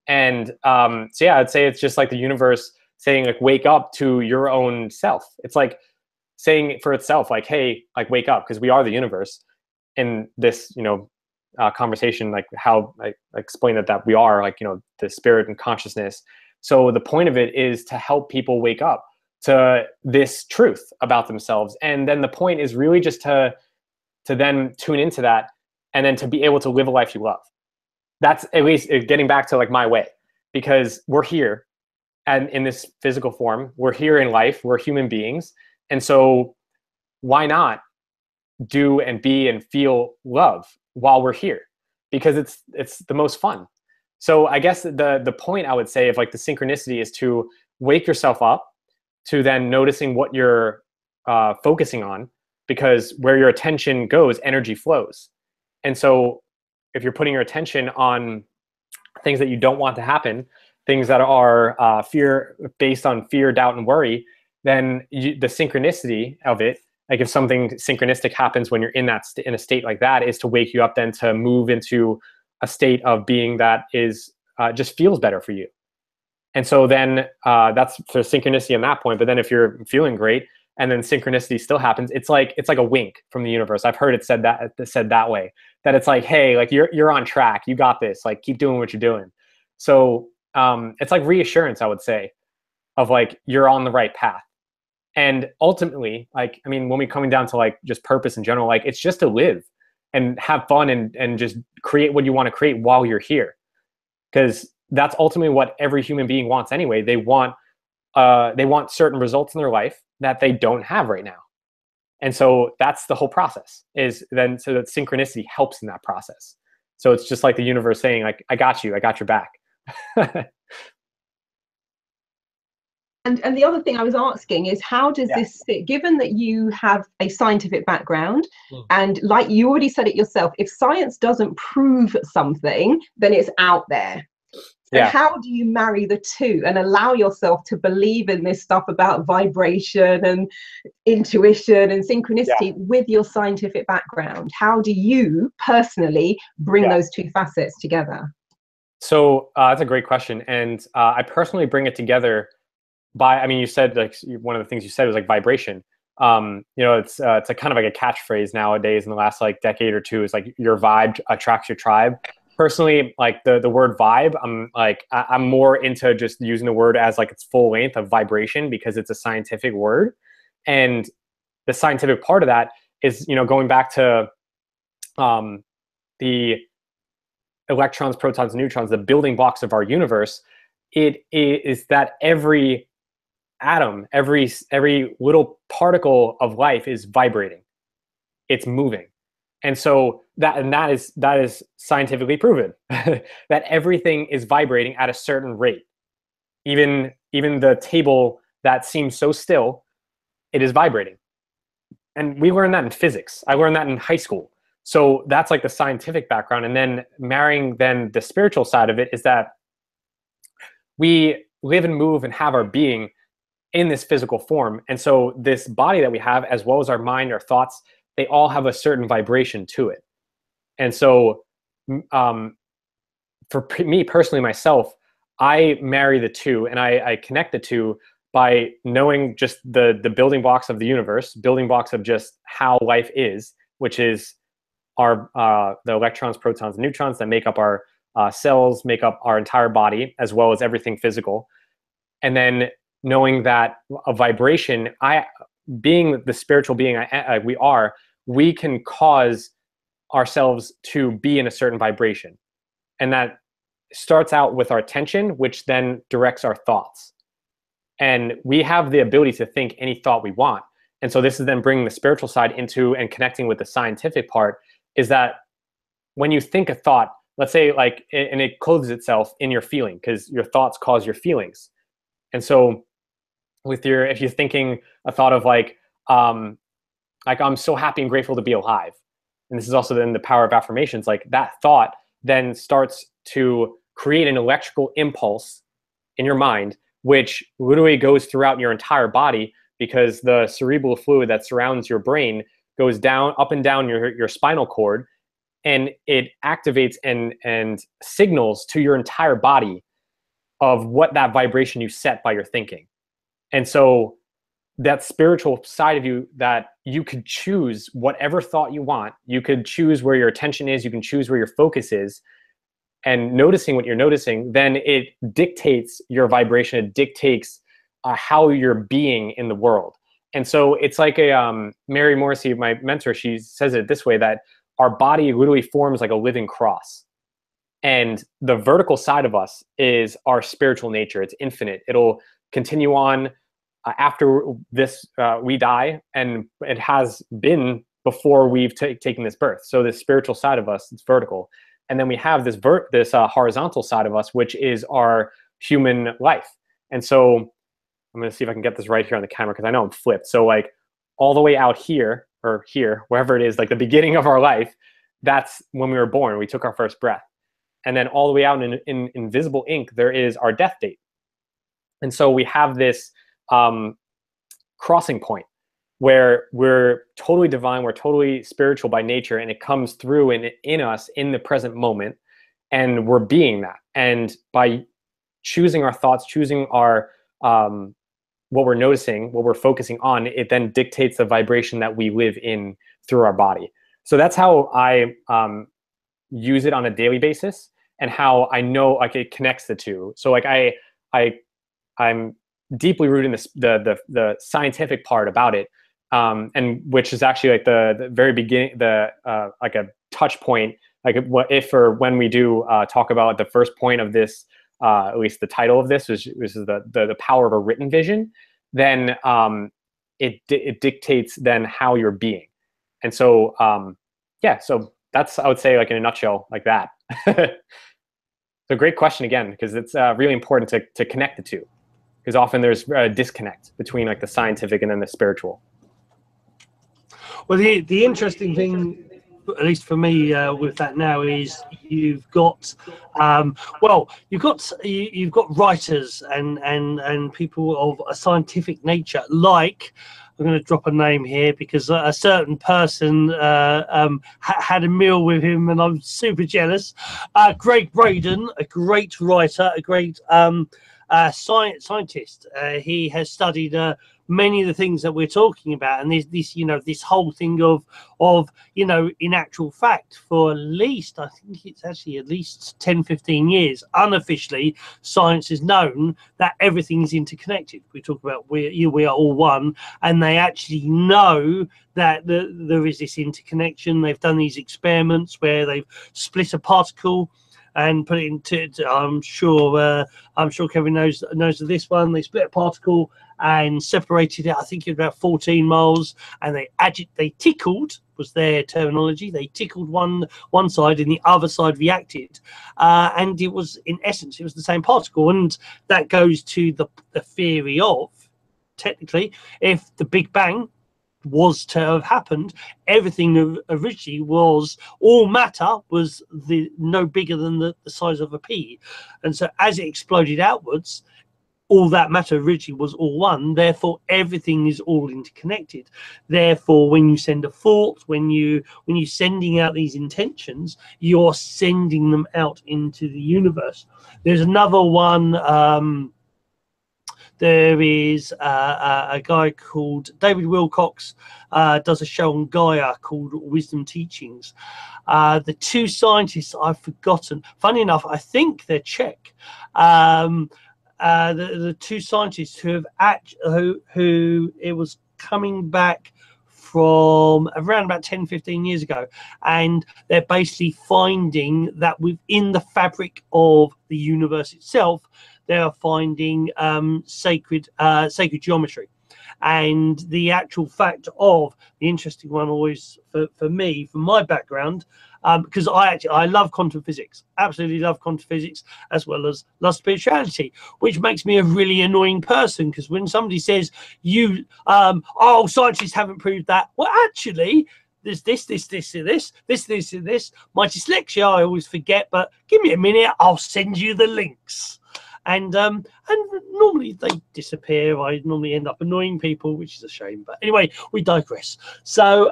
And so yeah, I'd say it's just like the universe saying, like, wake up to your own self. It's like saying for itself, like, hey, like, wake up, because we are the universe. In this, conversation, like how I explained that we are, like, the spirit and consciousness. So the point of it is to help people wake up to this truth about themselves. And then the point is really just to then tune into that, and then to be able to live a life you love. That's at least getting back to like my way, because we're here and in this physical form, we're here in life, we're human beings. And so why not do and be and feel love while we're here? Because it's the most fun. So I guess the point I would say of like the synchronicity is to wake yourself up to then noticing what you're focusing on, because where your attention goes, energy flows. And so if you're putting your attention on things that you don't want to happen, things that are based on fear, doubt, and worry, then the synchronicity of it, like if something synchronistic happens when you're in a state like that, is to wake you up then to move into a state of being that is just feels better for you. And so then that's for synchronicity on that point. But then if you're feeling great and then synchronicity still happens, it's like a wink from the universe. I've heard it said that way, that it's like, hey, like you're on track, you got this, like keep doing what you're doing. So it's like reassurance, I would say, of like you're on the right path. And ultimately, like, I mean, when we're coming down to like just purpose in general, like it's just to live and have fun and just create what you want to create while you're here. Because that's ultimately what every human being wants anyway. They want certain results in their life that they don't have right now. And so that's the whole process, is then so that synchronicity helps in that process. So it's just like the universe saying, like, I got you, I got your back. And the other thing I was asking is, how does this fit, given that you have a scientific background, and like you already said it yourself, if science doesn't prove something, then it's out there. So how do you marry the two and allow yourself to believe in this stuff about vibration and intuition and synchronicity with your scientific background? How do you personally bring those two facets together? So that's a great question. And I personally bring it together by, I mean, you said like one of the things you said was like vibration. It's a kind of like a catchphrase nowadays in the last like decade or two, is like your vibe attracts your tribe. Personally, like the word vibe, I'm more into just using the word as like its full length of vibration, because it's a scientific word. And the scientific part of that is, going back to the electrons, protons, neutrons, the building blocks of our universe. It is that every atom, every little particle of life is vibrating. It's moving. And so that is scientifically proven that everything is vibrating at a certain rate. Even the table that seems so still, it is vibrating. And we learned that in physics. I learned that in high school. So that's like the scientific background. And then marrying then the spiritual side of it is that we live and move and have our being in this physical form. And so this body that we have, as well as our mind, our thoughts, they all have a certain vibration to it. And so for me personally, myself, I marry the two, and I connect the two by knowing just the building blocks of the universe, building blocks of just how life is, which is our the electrons, protons, and neutrons that make up our cells, make up our entire body, as well as everything physical. And then knowing that a vibration, being the spiritual being we can cause ourselves to be in a certain vibration. And that starts out with our attention, which then directs our thoughts. And we have the ability to think any thought we want. And so this is then bringing the spiritual side into and connecting with the scientific part, is that when you think a thought, let's say and it clothes itself in your feeling, because your thoughts cause your feelings. And so if you're thinking a thought of I'm so happy and grateful to be alive. And this is also then the power of affirmations. Like that thought then starts to create an electrical impulse in your mind, which literally goes throughout your entire body, because the cerebral fluid that surrounds your brain goes down, up and down your spinal cord, and it activates and signals to your entire body of what that vibration you set by your thinking. And so that spiritual side of you, that you could choose whatever thought you want, you could choose where your attention is, you can choose where your focus is, and noticing what you're noticing, then it dictates your vibration, it dictates how you're being in the world. And so it's like Mary Morrissey, my mentor, she says it this way, that our body literally forms like a living cross. And the vertical side of us is our spiritual nature. It's infinite. It'll continue on after this we die, and it has been before we've taken this birth. So the spiritual side of us, it's vertical. And then we have this horizontal side of us, which is our human life. And so I'm going to see if I can get this right here on the camera, because I know I'm flipped. So like all the way out here, or here, wherever it is, like the beginning of our life, that's when we were born. We took our first breath. And then all the way out in invisible ink, there is our death date. And so we have this crossing point where we're totally divine, we're totally spiritual by nature, and it comes through in us in the present moment, and we're being that. And by choosing our thoughts, choosing our what we're noticing, what we're focusing on, it then dictates the vibration that we live in through our body. So that's how I use it on a daily basis, and how I know like it connects the two. So like I'm deeply rooted in the scientific part about it, and which is actually like the very beginning, like a touch point, like when we do talk about the first point of this, at least the title of this, which is the power of a written vision. Then it dictates then how you're being. And so yeah, so that's, I would say, like in a nutshell, like that. So great question again, because it's really important to connect the two, because often there's a disconnect between like the scientific and then the spiritual. Well, the interesting thing, at least for me, with that now, is you've got you've got writers and people of a scientific nature, like, I'm going to drop a name here because a certain person had a meal with him, and I'm super jealous. Greg Braden, a great writer, a great scientist. He has studied many of the things that we're talking about. And there's this, you know, this whole thing of you know, in actual fact, for at least, I think it's actually at least 10-15 years unofficially, science has known that everything is interconnected. We talk about we are all one, and they actually know that there is this interconnection. They've done these experiments where they've split a particle and put it into, I'm sure Kevin knows of this one. They split a particle and separated it, I think it was about 14 miles, and they tickled, was their terminology. They tickled one side and the other side reacted, and it was, in essence, it was the same particle. And that goes to the theory of, technically, if the Big Bang was to have happened, everything originally was, all matter was no bigger than the size of a pea, and so as it exploded outwards, all that matter originally was all one. Therefore, everything is all interconnected. Therefore, when you send a thought, when you're sending out these intentions, you're sending them out into the universe. There's another one. There is a guy called David Wilcox, does a show on Gaia called Wisdom Teachings. The two scientists I've forgotten, funny enough, I think they're Czech. The two scientists who it was coming back from around about 10-15 years ago, and they're basically finding that within the fabric of the universe itself, they are finding sacred geometry. And the actual fact of the interesting one always for me, from my background, because I love quantum physics, absolutely love quantum physics, as well as love spirituality, which makes me a really annoying person, because when somebody says oh, scientists haven't proved that, well, actually, there's this, and this. My dyslexia, I always forget, but give me a minute, I'll send you the links. And normally they disappear. I normally end up annoying people, which is a shame. But anyway, we digress. So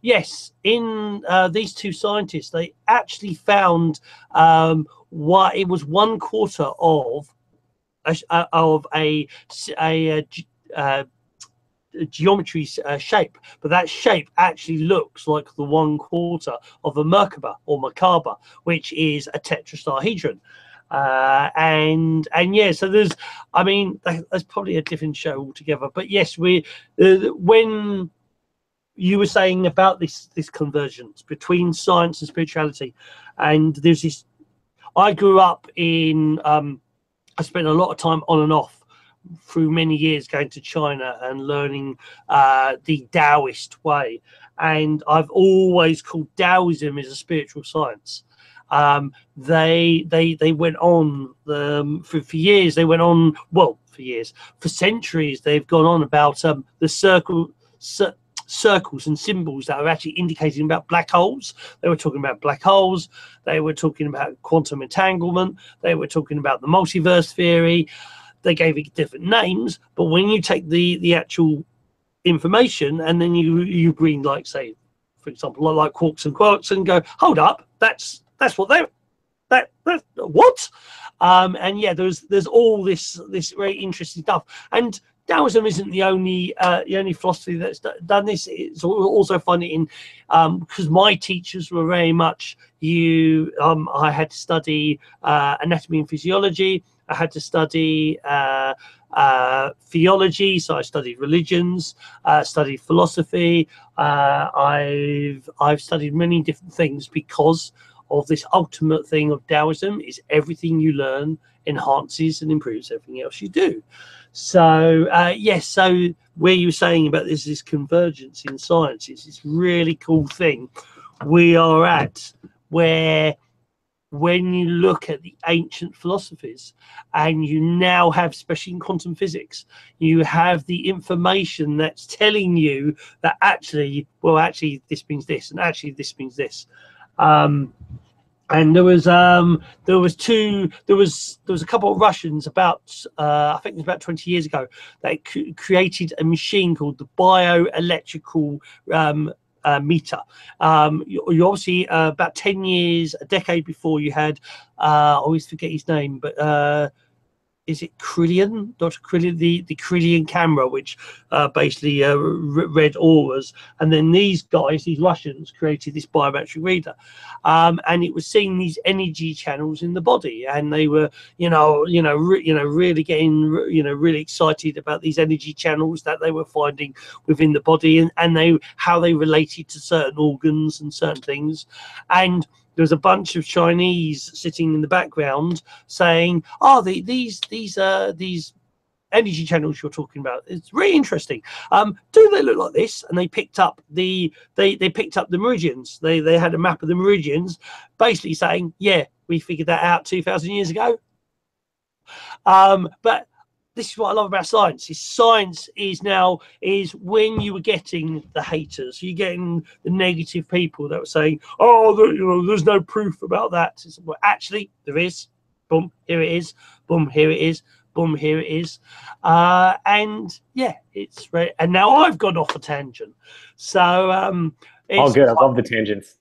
yes, in these two scientists, they actually found what it was 1/4 of a geometry shape, but that shape actually looks like the 1/4 of a Merkaba or Merkaba, which is a tetrastahedron. And yeah, so there's, I mean, that's probably a different show altogether, but yes, when you were saying about this convergence between science and spirituality, and there's this, I grew up in I spent a lot of time on and off through many years going to China and learning the Daoist way, and I've always called Taoism as a spiritual science. They went on for years. They went on, well, for centuries. They've gone on about the circles and symbols that are actually indicating about black holes. They were talking about black holes. They were talking about quantum entanglement. They were talking about the multiverse theory. They gave it different names, but when you take the actual information and then you bring, like, say, for example, like quarks and go, hold up, that's what what? And yeah, there's all this very interesting stuff. And Taoism isn't the only philosophy that's done this. It's also funny in because my teachers were very much I had to study anatomy and physiology. I had to study theology, so I studied religions, studied philosophy. I've studied many different things because of this ultimate thing of Taoism is everything you learn enhances and improves everything else you do. So yes, so where you were saying about this convergence in science is this really cool thing we are at, where when you look at the ancient philosophies and you now have, especially in quantum physics, you have the information that's telling you that actually this means this, and actually this means this. And there was a couple of Russians about I think it was about 20 years ago that created a machine called the bioelectrical meter. You obviously about 10 years, a decade before, you had I always forget his name, but is it Crillian, Dr. Crillian, the Crillian camera, which basically read auras, and then these guys, these Russians, created this biometric reader, and it was seeing these energy channels in the body, and they were, really getting, really excited about these energy channels that they were finding within the body, and how they related to certain organs and certain things, and there was a bunch of Chinese sitting in the background saying, "Oh, these energy channels you're talking about, it's really interesting. Do they look like this?" And they picked up they picked up the meridians. They had a map of the meridians, basically saying, "Yeah, we figured that out 2,000 years ago." But this is what I love about science. Science is when you were getting the haters, you're getting the negative people that were saying, "Oh, there's no proof about that." Well, actually, there is. Boom, here it is. Boom, here it is. Boom, here it is. And yeah, it's right. And now I've gone off a tangent. So all good. I love the tangents.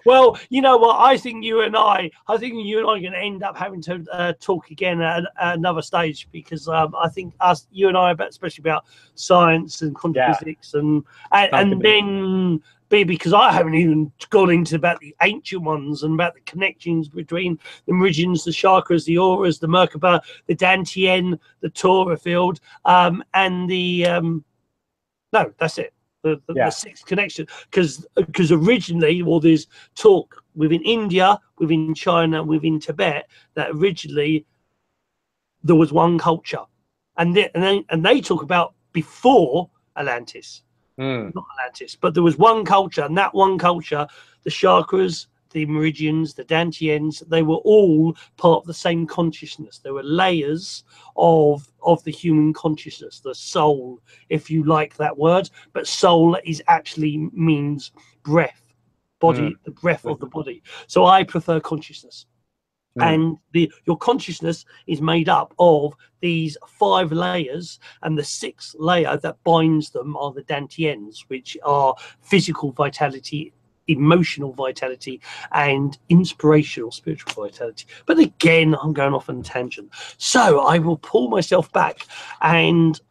Well, you know what? I think you and I are going to end up having to talk again at another stage, because I think you and I, especially about science and quantum physics, and then because I haven't even gone into about the ancient ones and about the connections between the meridians, the chakras, the auras, the Merkaba, the Dantian, the Torah field, and the no, that's it. The sixth connection, because originally, well, there's talk within India, within China, within Tibet, that originally there was one culture, and they talk about before Atlantis, not Atlantis, but there was one culture, and that one culture, the chakras, the meridians, the dantians, they were all part of the same consciousness. There were layers of the human consciousness, the soul, if you like that word, but soul actually means breath, body, the breath of the body. So I prefer consciousness. And your consciousness is made up of these 5 layers, and the 6th layer that binds them are the dantians, which are physical vitality, emotional vitality, and inspirational spiritual vitality. But again, I'm going off on a tangent, so I will pull myself back. And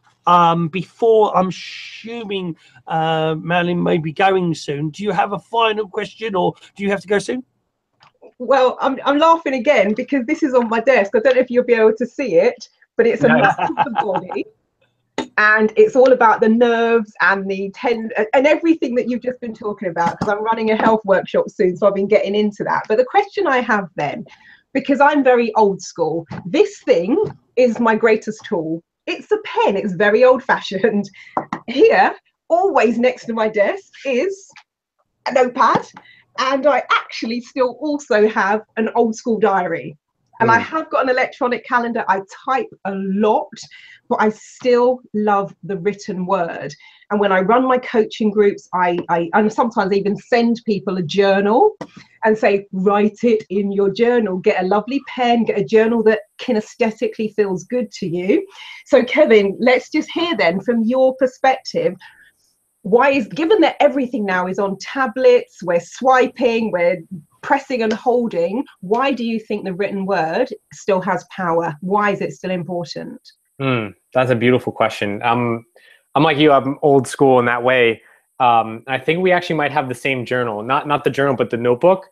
before, I'm assuming Marilyn may be going soon, do you have a final question, or do you have to go soon? Well, I'm laughing again because this is on my desk. I don't know if you'll be able to see it, but it's a map of the body. And it's all about the nerves and the and everything that you've just been talking about, because I'm running a health workshop soon, so I've been getting into that. But the question I have then, because I'm very old school, this thing is my greatest tool. It's a pen. It's very old fashioned. Here, always next to my desk, is a notepad. And I actually still also have an old school diary. And I have got an electronic calendar. I type a lot, but I still love the written word. And when I run my coaching groups, I sometimes even send people a journal and say, write it in your journal. Get a lovely pen, get a journal that kinesthetically feels good to you. So Kevin, let's just hear then from your perspective, given that everything now is on tablets, we're swiping, we're pressing and holding, why do you think the written word still has power? Why is it still important? That's a beautiful question. I'm like you, I'm old school in that way. I think we actually might have the same journal, not the journal, but the notebook.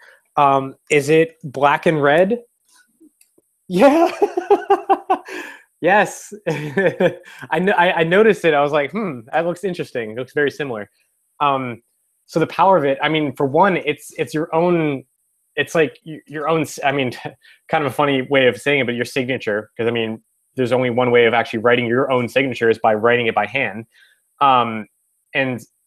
Is it black and red? Yeah. Yes. I noticed it. I was like, that looks interesting. It looks very similar. So the power of it, I mean, for one, it's your own, it's like your own, I mean, kind of a funny way of saying it, but your signature, because I mean, there's only one way of actually writing your own signature is by writing it by hand. And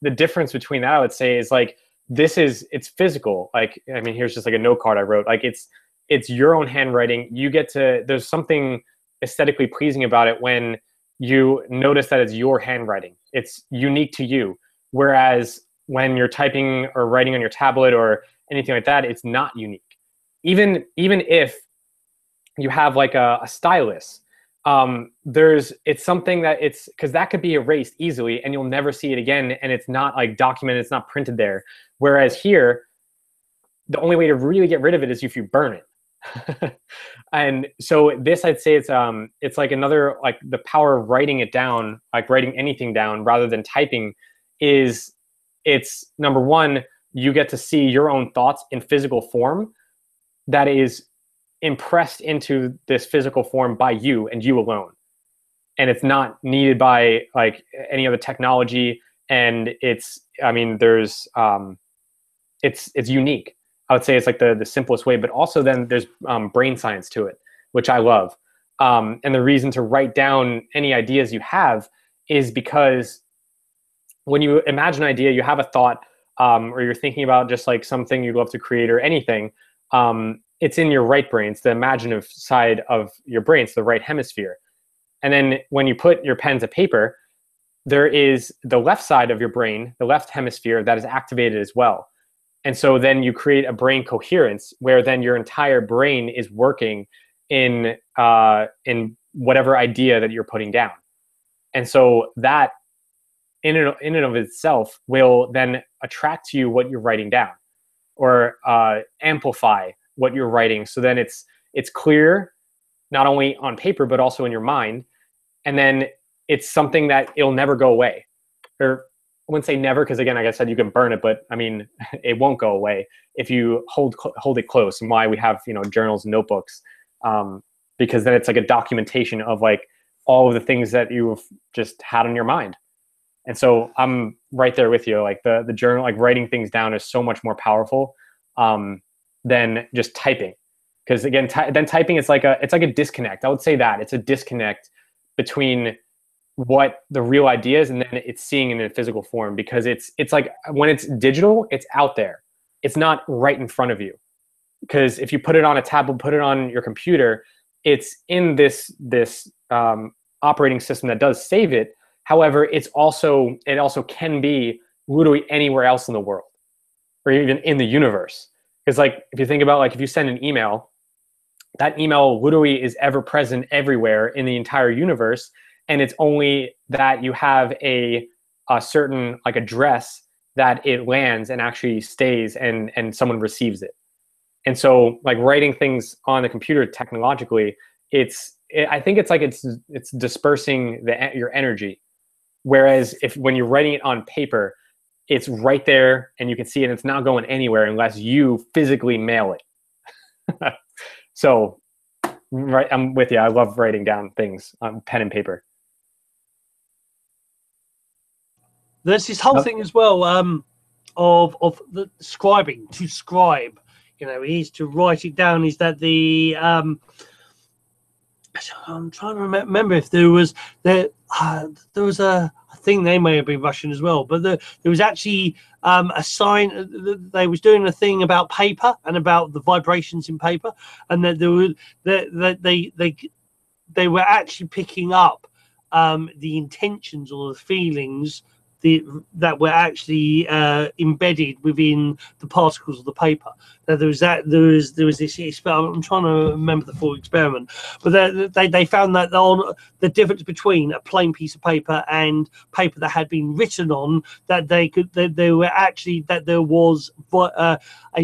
the difference between that, I would say, is like, it's physical. Like, I mean, here's just like a note card I wrote. Like it's your own handwriting. You get to, there's something aesthetically pleasing about it when you notice that it's your handwriting. It's unique to you. Whereas when you're typing or writing on your tablet or anything like that, it's not unique. Even if you have like a stylus, it's something that because that could be erased easily and you'll never see it again, and it's not like documented, it's not printed there. Whereas here, the only way to really get rid of it is if you burn it. And so this, I'd say it's like another, like the power of writing it down, like writing anything down rather than typing is, it's number one, you get to see your own thoughts in physical form that is impressed into this physical form by you and you alone. And it's not needed by like any other technology. And it's, I mean, there's, it's unique. I would say it's like the simplest way, but also then there's brain science to it, which I love. And the reason to write down any ideas you have is because when you imagine an idea, you have a thought, or you're thinking about just like something you'd love to create or anything, it's in your right brain. It's the imaginative side of your brain. It's the right hemisphere. And then when you put your pen to paper, there is the left side of your brain, the left hemisphere, that is activated as well. And so then you create a brain coherence where then your entire brain is working in whatever idea that you're putting down. And so that in and of itself will then attract to you what you're writing down, or amplify what you're writing. So then it's clear, not only on paper, but also in your mind. And then it's something that it'll never go away. Or I wouldn't say never, because again, like I said, you can burn it, but I mean, it won't go away if you hold it close. And why we have, you know, journals and notebooks, because then it's like a documentation of like all of the things that you've just had on your mind. And so I'm right there with you. Like the journal, like writing things down is so much more powerful than just typing. Because again, then typing is like it's like a disconnect. I would say that it's a disconnect between what the real idea is and then it's seeing it in a physical form, because it's like when it's digital, it's out there. It's not right in front of you. Because if you put it on a tablet, put it on your computer, it's in this operating system that does save it. However, it also can be literally anywhere else in the world or even in the universe. Because like if you think about, like if you send an email, that email literally is ever present everywhere in the entire universe. And it's only that you have a certain like address that it lands and actually stays and someone receives it. And so like writing things on the computer technologically, I think it's like it's dispersing your energy. Whereas when you're writing it on paper, it's right there and you can see it, and it's not going anywhere unless you physically mail it. So right, I'm with you. I love writing down things on pen and paper. There's this whole thing as well of the scribing, to scribe, you know, is to write it down. Is that the I'm trying to remember if there was a, I think they may have been Russian as well, but there was actually a sign. They was doing a thing about paper and about the vibrations in paper, and that they were actually picking up the intentions or the feelings that were actually embedded within the particles of the paper. Now there was this experiment. I'm trying to remember the full experiment, but they found that the difference between a plain piece of paper and paper that had been written on, that there was a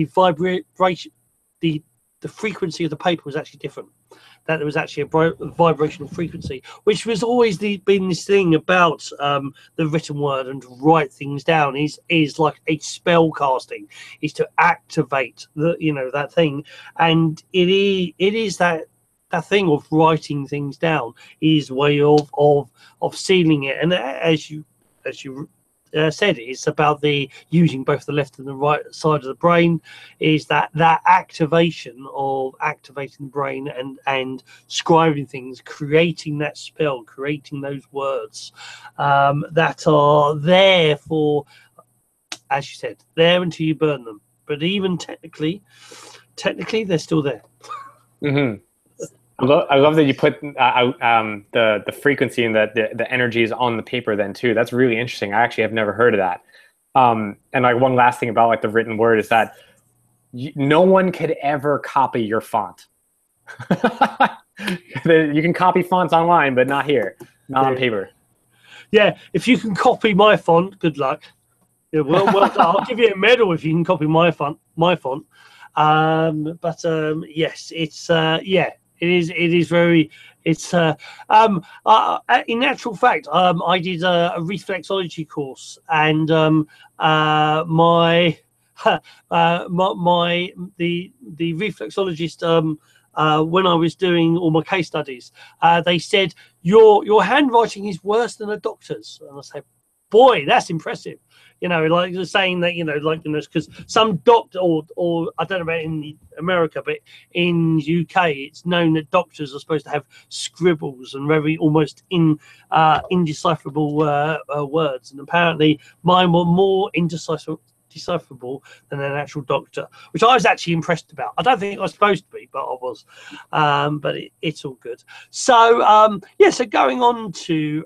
vibration. The frequency of the paper was actually different. That there was actually a vibrational frequency, which was always been this thing about the written word, and to write things down is like a spell casting, is to activate that thing. And it is that thing of writing things down is a way of sealing it. And as you said, it's about the using both the left and the right side of the brain, is that activation of activating the brain and scribing things, creating that spell, creating those words that are there for, as you said, there until you burn them. But even technically they're still there. Mm-hmm. I love that you put the frequency and the energy is on the paper then too. That's really interesting. I actually have never heard of that. And like one last thing about like the written word is that no one could ever copy your font. You can copy fonts online, but not here, not on paper. Yeah, if you can copy my font, good luck. Yeah, well, I'll give you a medal if you can copy my font. Yes, it's yeah, it is very, it's in actual fact, I did a reflexology course, and my the reflexologist, when I was doing all my case studies, they said your handwriting is worse than a doctor's, and I say, boy, that's impressive. You know, like they're saying that, you know, like, you know, because some doctor, or I don't know about in America, but in UK, it's known that doctors are supposed to have scribbles and very almost indecipherable words, and apparently mine were more indecipherable than an actual doctor, which I was actually impressed about. I don't think I was supposed to be, but I was. But it's all good. So yeah, so going on to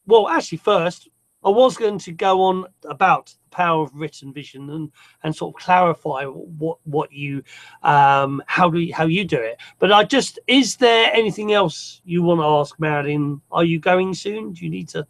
well, actually, first, I was going to go on about the power of written vision and sort of clarify what you how you do it. But is there anything else you want to ask, Marilyn? Are you going soon? Do you need to?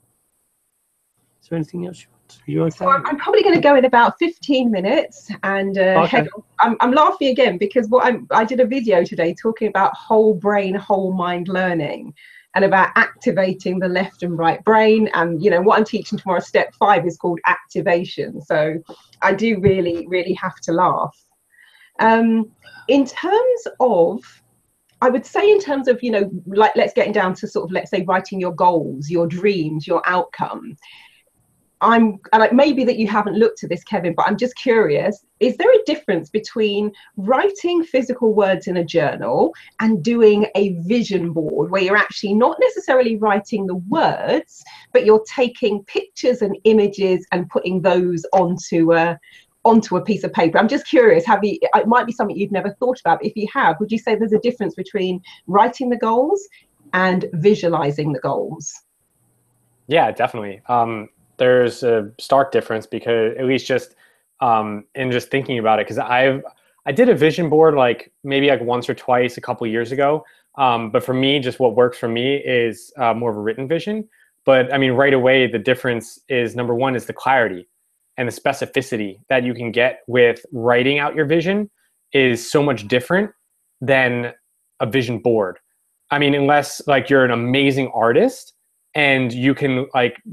Is there anything else? You okay? So I'm probably going to go in about 15 minutes and okay. I'm laughing again because I did a video today talking about whole brain, whole mind learning, and about activating the left and right brain. And, you know, what I'm teaching tomorrow, step 5, is called activation. So I do really, really have to laugh. In terms of, I would say in terms of, you know, like, let's get down to sort of, let's say, writing your goals, your dreams, your outcome. Maybe that you haven't looked at this, Kevin, but I'm just curious, is there a difference between writing physical words in a journal and doing a vision board, where you're actually not necessarily writing the words, but you're taking pictures and images and putting those onto a piece of paper? I'm just curious, it might be something you've never thought about, but if you have, would you say there's a difference between writing the goals and visualizing the goals? Yeah, definitely. There's a stark difference, because at least just in just thinking about it, because I did a vision board maybe once or twice a couple of years ago, but for me, just what works for me is more of a written vision. But I mean, right away, the difference is, number one, is the clarity and the specificity that you can get with writing out your vision is so much different than a vision board. I mean, unless you're an amazing artist and you can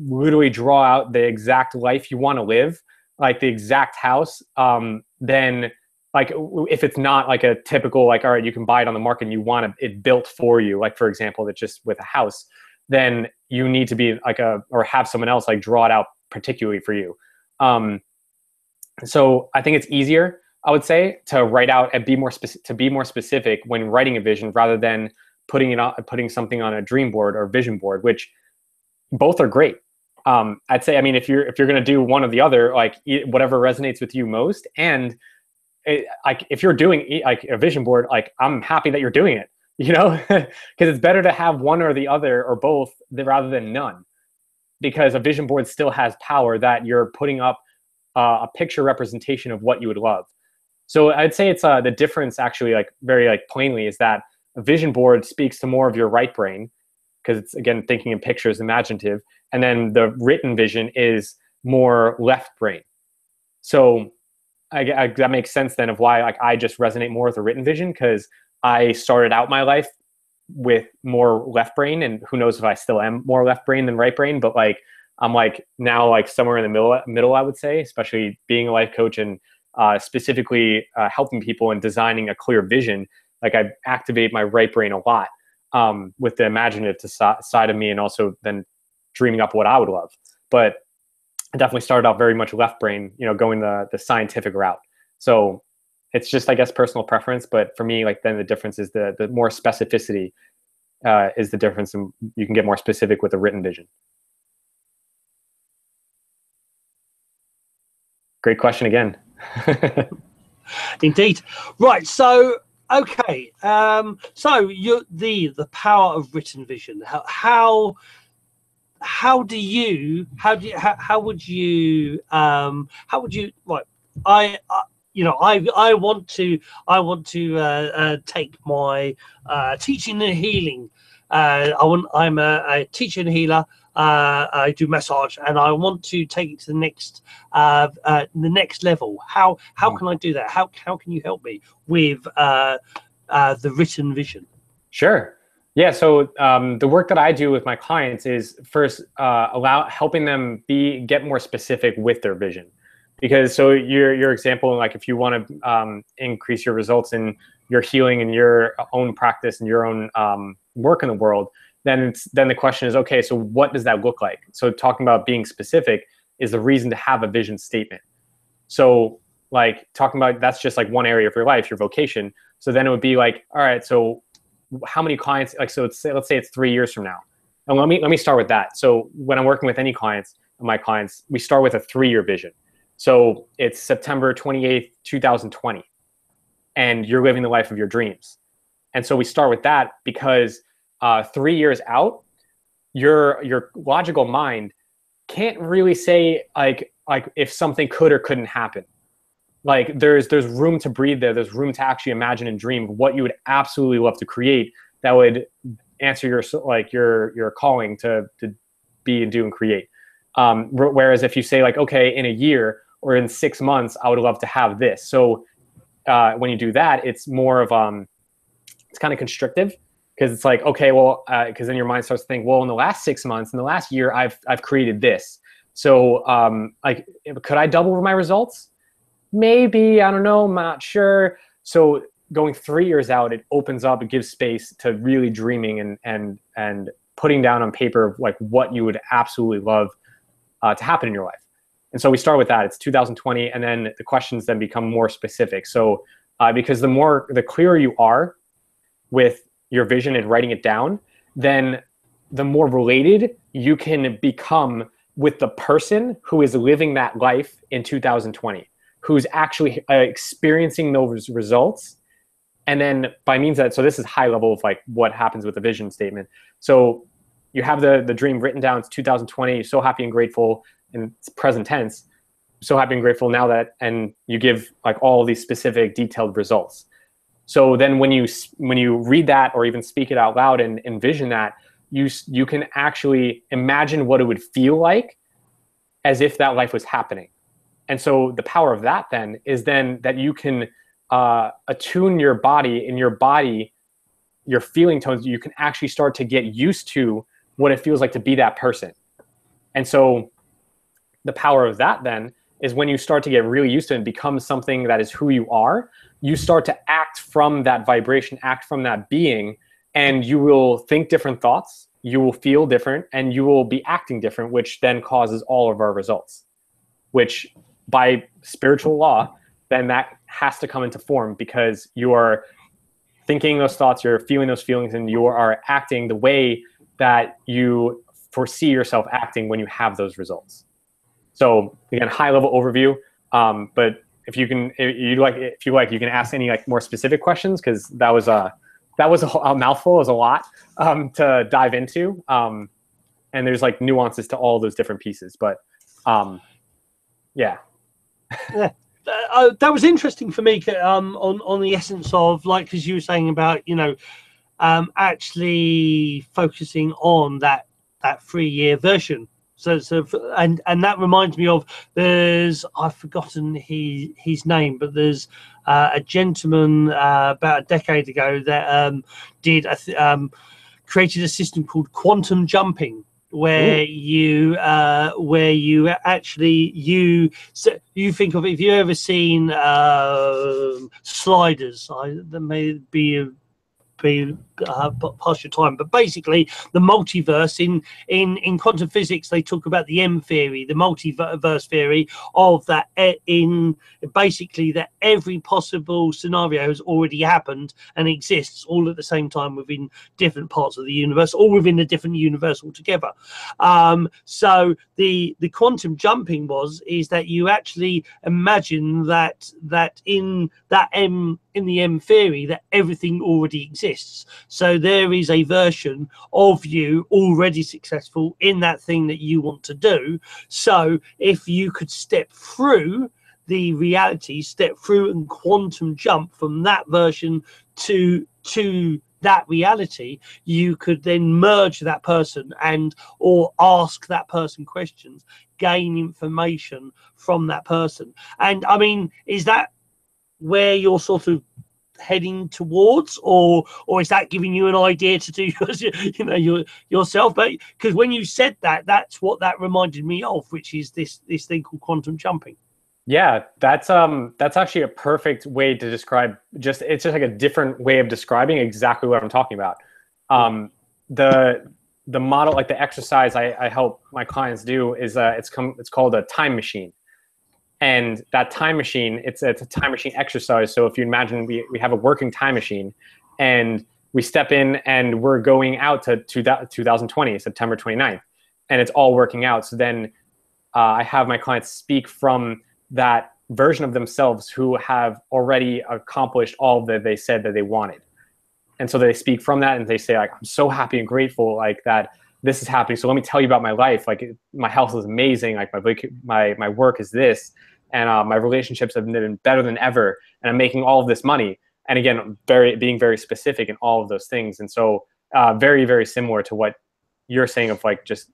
literally draw out the exact life you want to live, the exact house, then if it's not a typical, all right, you can buy it on the market and you want it built for you, for example, that just with a house, then you need to be or have someone else draw it out particularly for you. So I think it's easier, I would say, to write out and be more specific when writing a vision, rather than putting something on a dream board or vision board, which both are great. I'd say, I mean, if you're going to do one or the other, whatever resonates with you most. And if you're doing a vision board, I'm happy that you're doing it, you know, because it's better to have one or the other or both rather than none, because a vision board still has power, that you're putting up a picture representation of what you would love. So I'd say it's the difference actually, very plainly, is that a vision board speaks to more of your right brain, because it's, again, thinking in pictures, imaginative. And then the written vision is more left brain. So that makes sense then of why I just resonate more with the written vision, because I started out my life with more left brain, and who knows if I still am more left brain than right brain, but I'm now somewhere in the middle, I would say, especially being a life coach and specifically helping people and designing a clear vision. I activate my right brain a lot. With the imaginative side of me, and also then dreaming up what I would love. But I definitely started out very much left brain, you know, going the scientific route. So it's just, I guess, personal preference. But for me, then the difference is the more specificity is the difference, and you can get more specific with a written vision. Great question again. Indeed. Right. So, okay. So you're the power of written vision. How would you right? I want to take my teaching and healing. I'm a teacher and healer. I do massage, and I want to take it to the next level. How can I do that? How can you help me with the written vision? Sure. Yeah. So the work that I do with my clients is first helping them get more specific with their vision, because so your example, like if you want to increase your results in your healing and your own practice and your own work in the world, then the question is, okay, so what does that look like? So talking about being specific is the reason to have a vision statement. So like talking about, that's just like one area of your life, your vocation. So then it would be like, all right, so how many clients, like, so let's say it's 3 years from now. And let me start with that. So when I'm working with any clients, my clients, we start with a 3-year vision. So it's September 28th, 2020, and you're living the life of your dreams. And so we start with that because 3 years out, your logical mind can't really say like if something could or couldn't happen. Like there's room to breathe there. There's room to actually imagine and dream what you would absolutely love to create that would answer your calling to be and do and create. Whereas if you say like, okay, in a year or in 6 months, I would love to have this. So when you do that, it's more of it's kind of constrictive, because it's like, okay, well, because then your mind starts to think, well, in the last 6 months, in the last year, I've created this. So like, could I double my results? Maybe, I don't know, I'm not sure. So going 3 years out, it opens up, it gives space to really dreaming and putting down on paper like what you would absolutely love to happen in your life. And so we start with that. It's 2020, and then the questions then become more specific. So because the clearer you are with your vision and writing it down, then the more related you can become with the person who is living that life in 2020. Who's actually experiencing those results. And then by means of that, so this is high level of like what happens with the vision statement. So you have the dream written down, it's 2020, you're so happy and grateful, and it's present tense, so happy and grateful now that, and you give like all these specific detailed results. So then when you read that or even speak it out loud and envision that, you can actually imagine what it would feel like as if that life was happening. And so the power of that then is then that you can attune your body, in your body, your feeling tones, you can actually start to get used to what it feels like to be that person. And so the power of that then is when you start to get really used to it and become something that is who you are, you start to act from that vibration, act from that being, and you will think different thoughts, you will feel different, and you will be acting different, which then causes all of our results, which by spiritual law, then that has to come into form, because you are thinking those thoughts, you're feeling those feelings, and you are acting the way that you foresee yourself acting when you have those results. So again, high level overview, but if you like, you can ask any like more specific questions, because that was a mouthful, it was a lot to dive into, and there's like nuances to all those different pieces, but yeah. That was interesting for me on the essence of, like, because you were saying about, actually focusing on that 3-year version. So and that reminds me of, I've forgotten his name, but there's a gentleman about a decade ago that created a system called quantum jumping, where you actually you think of, if you've ever seen Sliders, that may be past your time, but basically the multiverse in quantum physics, they talk about the M theory, the multiverse theory of that, in basically that every possible scenario has already happened and exists all at the same time within different parts of the universe, or within a different universe altogether. So the quantum jumping is that you actually imagine that in the M theory, that everything already exists. So there is a version of you already successful in that thing that you want to do. So if you could step through the reality, step through and quantum jump from that version to that reality, you could then merge that person and or ask that person questions, gain information from that person. And I mean, is that where you're sort of heading towards, or is that giving you an idea to do yourself? But because when you said that, that's what that reminded me of, which is this thing called quantum jumping. Yeah, that's actually a perfect way to describe, it's just like a different way of describing exactly what I'm talking about. The model, like the exercise I help my clients do is it's called a time machine. And that time machine, it's a time machine exercise. So if you imagine we have a working time machine and we step in and we're going out to 2020, September 29th, and it's all working out. So then I have my clients speak from that version of themselves who have already accomplished all that they said that they wanted. And so they speak from that and they say, like, I'm so happy and grateful, like, that this is happening. So let me tell you about my life. Like, my health is amazing. Like, my work is this, and my relationships have been better than ever, and I'm making all of this money. And again, being very specific in all of those things. And so very, very similar to what you're saying of, like, just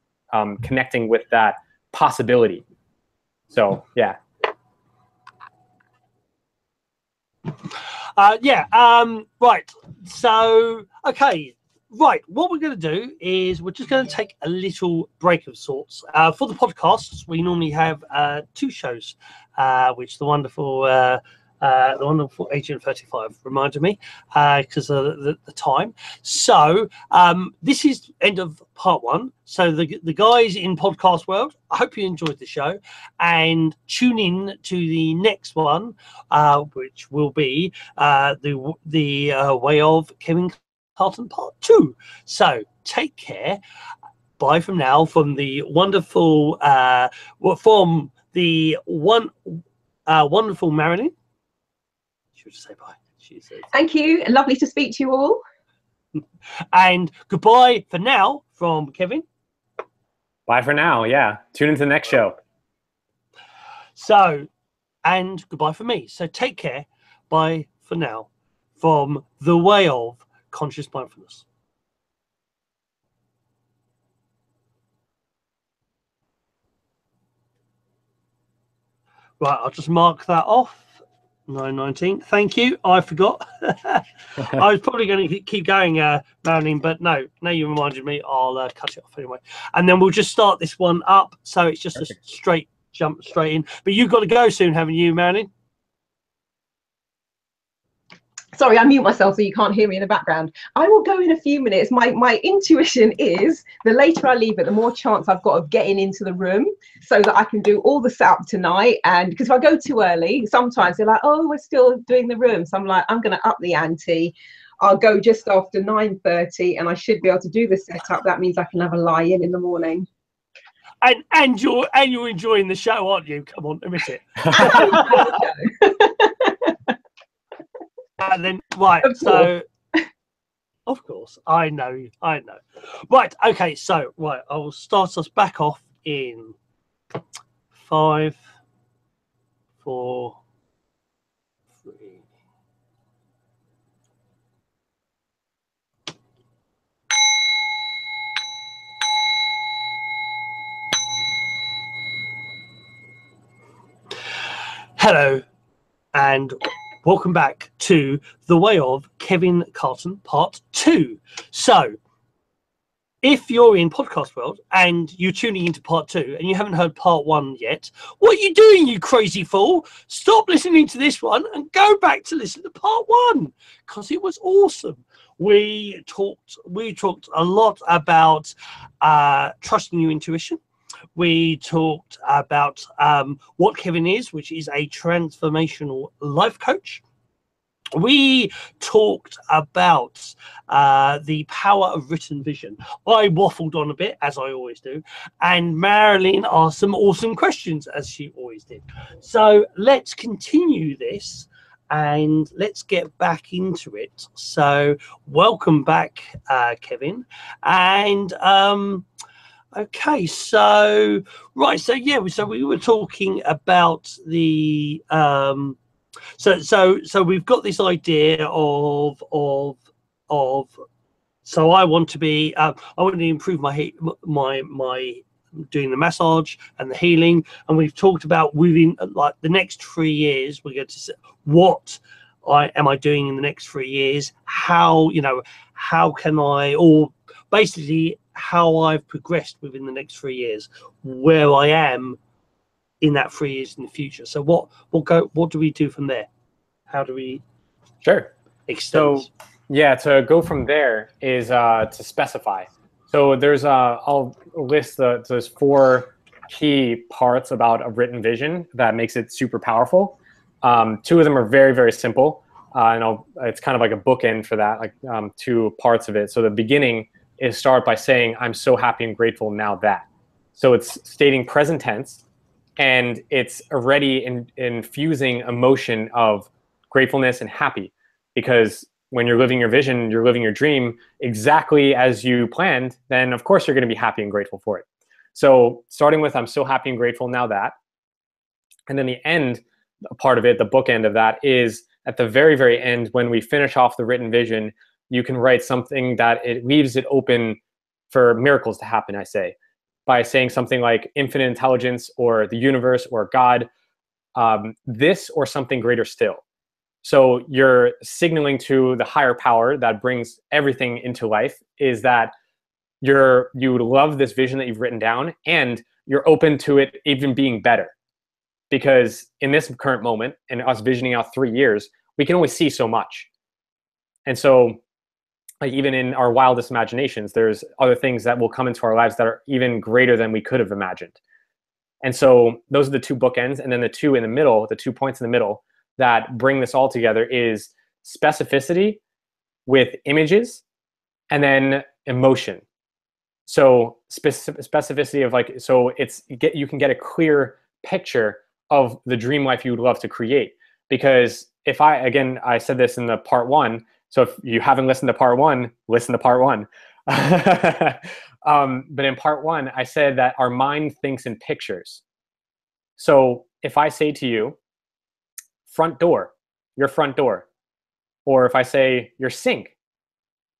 connecting with that possibility. So yeah. Right. So, okay. Right. What we're going to do is we're just going to take a little break of sorts. For the podcasts, we normally have 2 shows, which the wonderful Agent 35 reminded me because of the time. So this is end of part 1. So the guys in podcast world, I hope you enjoyed the show, and tune in to the next one, which will be the Way of Kevin Carton part 2. So take care. Bye from now from the wonderful wonderful Marilyn. Say bye. She says. Thank you, and lovely to speak to you all. And goodbye for now from Kevin. Bye for now. Yeah, tune into the next show. So, and goodbye for me. So take care. Bye for now from the Way of Conscious Mindfulness. Right, I'll just mark that off. 9:19. Thank you. I forgot. I was probably going to keep going, Marilyn, but no. Now you reminded me. I'll cut it off anyway, and then we'll just start this one up. So it's just Perfect. A straight jump straight in. But you've got to go soon, haven't you, Marilyn? Sorry, I mute myself so you can't hear me in the background. I will go in a few minutes. My intuition is the later I leave it, the more chance I've got of getting into the room so that I can do all the setup tonight. And because if I go too early, sometimes they're like, oh, we're still doing the room. So I'm like, I'm going to up the ante. I'll go just after 9:30 and I should be able to do the setup. That means I can have a lie-in in the morning. And you're enjoying the show, aren't you? Come on, admit it. And then right, so of course I know. Right, okay, so right, I will start us back off in 5, 4, 3. Hello, and welcome back to the Way of Kevin Carton part 2. So if you're in podcast world and you're tuning into part 2 and you haven't heard part 1 yet, what are you doing, you crazy fool? Stop listening to this one and go back to listen to part 1 because it was awesome. We talked a lot about trusting your intuition. We talked about what Kevin is, which is a transformational life coach. We talked about the power of written vision. I waffled on a bit, as I always do, and Marilyn asked some awesome questions, as she always did. So let's continue this and let's get back into it. So welcome back, Kevin. And okay, so right, so yeah, so we were talking about the so we've got this idea of so I want to be, I want to improve my doing the massage and the healing. And we've talked about within like the next 3 years, we're going to see what am I doing in the next 3 years? How, you know, how can I, or basically how I've progressed within the next 3 years, where I am in that 3 years in the future. So what do we do from there? How do we extend? So yeah, to go from there is to specify. So there's I'll list those 4 key parts about a written vision that makes it super powerful. 2 of them are very, very simple, and it's kind of like a bookend for that, like 2 parts of it. So the beginning is start by saying, I'm so happy and grateful now that. So it's stating present tense, and it's already infusing emotion of gratefulness and happy, because when you're living your vision, you're living your dream exactly as you planned, then of course you're going to be happy and grateful for it. So starting with, I'm so happy and grateful now that, and then the end part of it, the bookend of that, is at the very, very end, when we finish off the written vision, you can write something that it leaves it open for miracles to happen, I say, by saying something like infinite intelligence or the universe or God, this or something greater still. So you're signaling to the higher power that brings everything into life is that you love this vision that you've written down, and you're open to it even being better. Because in this current moment, and us visioning out 3 years, we can only see so much. And so, like, even in our wildest imaginations, there's other things that will come into our lives that are even greater than we could have imagined. And so those are the 2 bookends. And then the 2 in the middle, the 2 points in the middle that bring this all together is specificity with images, and then emotion. So specificity of, like, so you can get a clear picture of the dream life you would love to create. Because if I said this in the part 1, so if you haven't listened to part 1, listen to part 1. But in part 1, I said that our mind thinks in pictures. So if I say to you, front door, your front door, or if I say your sink,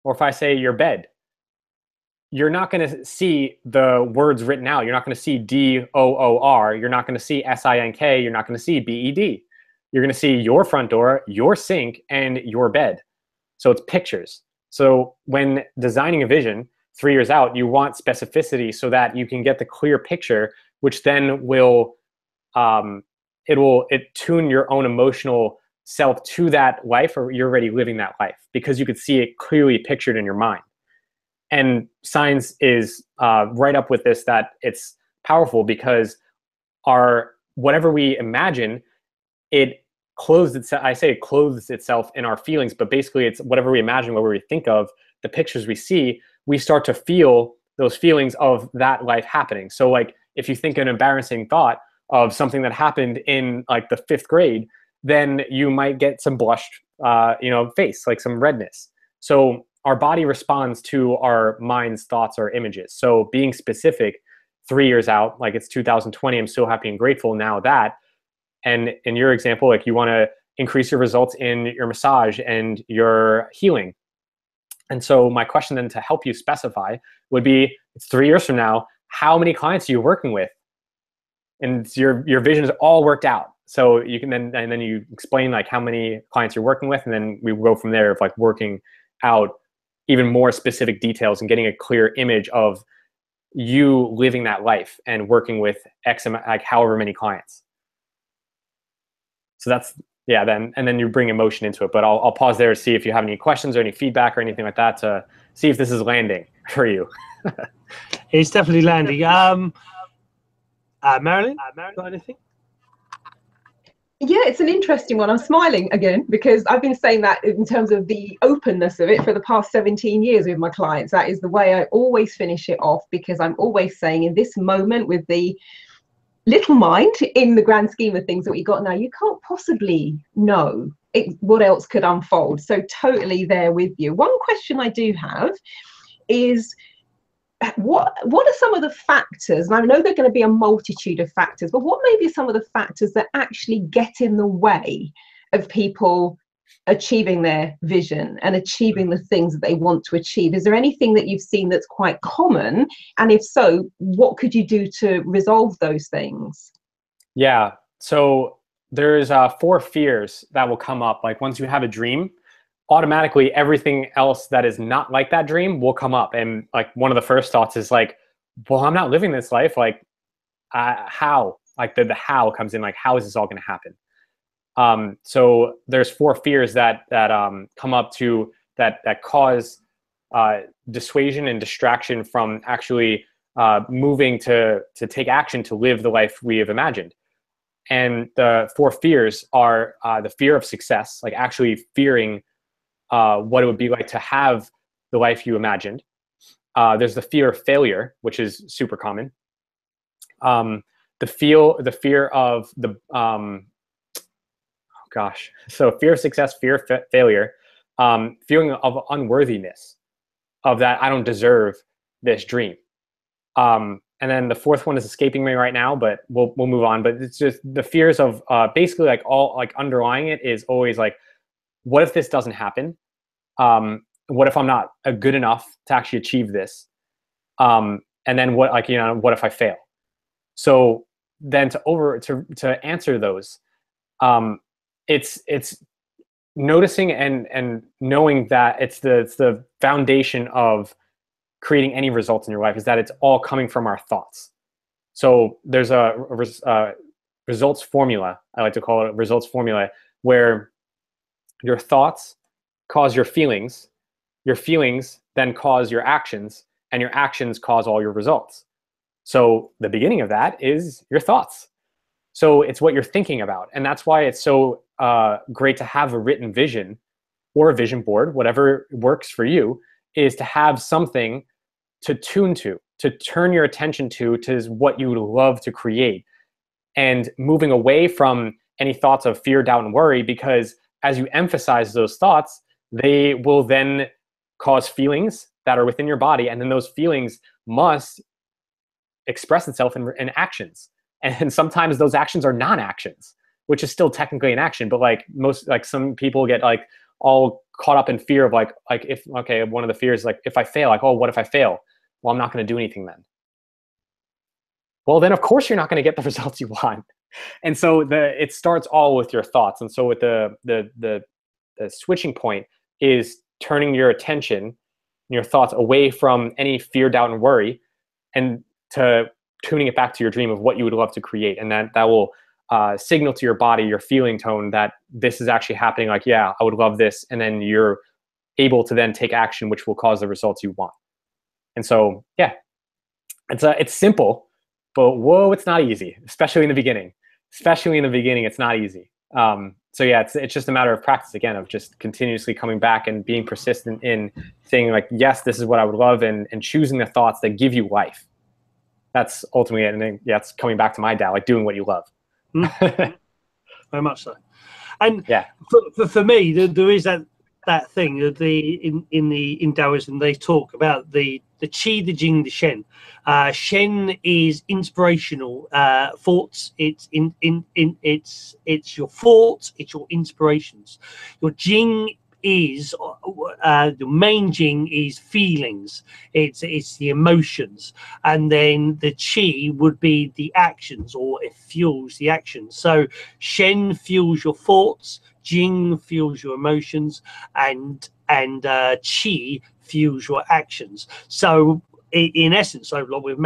or if I say your bed, you're not going to see the words written out. You're not going to see D-O-O-R. You're not going to see S-I-N-K. You're not going to see B-E-D. You're going to see your front door, your sink, and your bed. So it's pictures. So when designing a vision 3 years out, you want specificity so that you can get the clear picture, which then will tune your own emotional self to that life, or you're already living that life because you could see it clearly pictured in your mind. And science is right up with this, that it's powerful because whatever we imagine, it clothes itself. I say it clothes itself in our feelings, but basically it's whatever we imagine, whatever we think of, the pictures we see, we start to feel those feelings of that life happening. So like if you think an embarrassing thought of something that happened in like the 5th grade, then you might get some blushed, face, like some redness. So our body responds to our mind's thoughts or images. So being specific 3 years out, like it's 2020, I'm so happy and grateful now that, and in your example, like you want to increase your results in your massage and your healing. And so my question then to help you specify would be, it's 3 years from now, how many clients are you working with? And your vision is all worked out. So you can then you explain like how many clients you're working with, and then we go from there of like working out even more specific details and getting a clear image of you living that life and working with like however many clients. So that's, yeah, then you bring emotion into it. But I'll pause there to see if you have any questions or any feedback or anything like that to see if this is landing for you. It's definitely landing. Marilyn, got anything? Yeah, it's an interesting one. I'm smiling again because I've been saying that in terms of the openness of it for the past 17 years with my clients. That is the way I always finish it off, because I'm always saying in this moment with the little mind in the grand scheme of things that we got now, you can't possibly know what else could unfold. So totally there with you. One question I do have is, what are some of the factors, and I know there are going to be a multitude of factors, but what may be some of the factors that actually get in the way of people achieving their vision and achieving the things that they want to achieve? Is there anything that you've seen that's quite common? And if so, what could you do to resolve those things? Yeah. So there's 4 fears that will come up. Like once you have a dream, automatically everything else that is not like that dream will come up. And like one of the first thoughts is like, well, I'm not living this life. Like how? Like the how comes in, like, how is this all going to happen? So there's 4 fears that come up to that cause dissuasion and distraction from actually moving to take action to live the life we have imagined. And the 4 fears are the fear of success, like actually fearing what it would be like to have the life you imagined. There's the fear of failure, which is super common. The fear of the so fear of success, fear of failure, feeling of unworthiness, of that I don't deserve this dream. And then the 4th one is escaping me right now, but we'll move on. But it's just the fears of basically like all like underlying it is always like, what if this doesn't happen? What if I'm not good enough to actually achieve this? And then what, like, you know, what if I fail? So then to answer those, it's noticing and knowing that it's the foundation of creating any results in your life, is that it's all coming from our thoughts. So there's a results formula, I like to call it a results formula, where your thoughts cause your feelings then cause your actions, and your actions cause all your results. So the beginning of that is your thoughts. So it's what you're thinking about. And that's why it's so great to have a written vision or a vision board, whatever works for you, is to have something to tune to turn your attention to what you would love to create, and moving away from any thoughts of fear, doubt, and worry, because as you emphasize those thoughts, they will then cause feelings that are within your body, and then those feelings must express itself in actions. And sometimes those actions are non-actions, which is still technically an action, but like some people get like all caught up in fear of like if, okay, one of the fears is like, if I fail, like, oh, what if I fail? Well, I'm not going to do anything then. Well, then of course you're not going to get the results you want. And so it starts all with your thoughts. And so with the switching point is turning your attention and your thoughts away from any fear, doubt, and worry, and to tuning it back to your dream of what you would love to create. And that will signal to your body, your feeling tone, that this is actually happening. Like, yeah, I would love this. And then you're able to then take action, which will cause the results you want. And so, yeah, it's simple, but whoa, it's not easy, especially in the beginning. Especially in the beginning, it's not easy. So yeah, it's just a matter of practice, again, of just continuously coming back and being persistent in saying like, yes, this is what I would love, and choosing the thoughts that give you life. That's ultimately it. And then, yeah, it's coming back to my Tao, like doing what you love. Very much so. And yeah, for me, there is that thing that in Taoism they talk about the Qi, the Jing, the Shen. Shen is inspirational thoughts. It's it's your thoughts. It's your inspirations. Your Jing is the main Jing is feelings. It's the emotions, and then the Qi would be the actions, or it fuels the actions. So Shen fuels your thoughts, Jing fuels your emotions, and Qi fuels your actions. So in essence, like with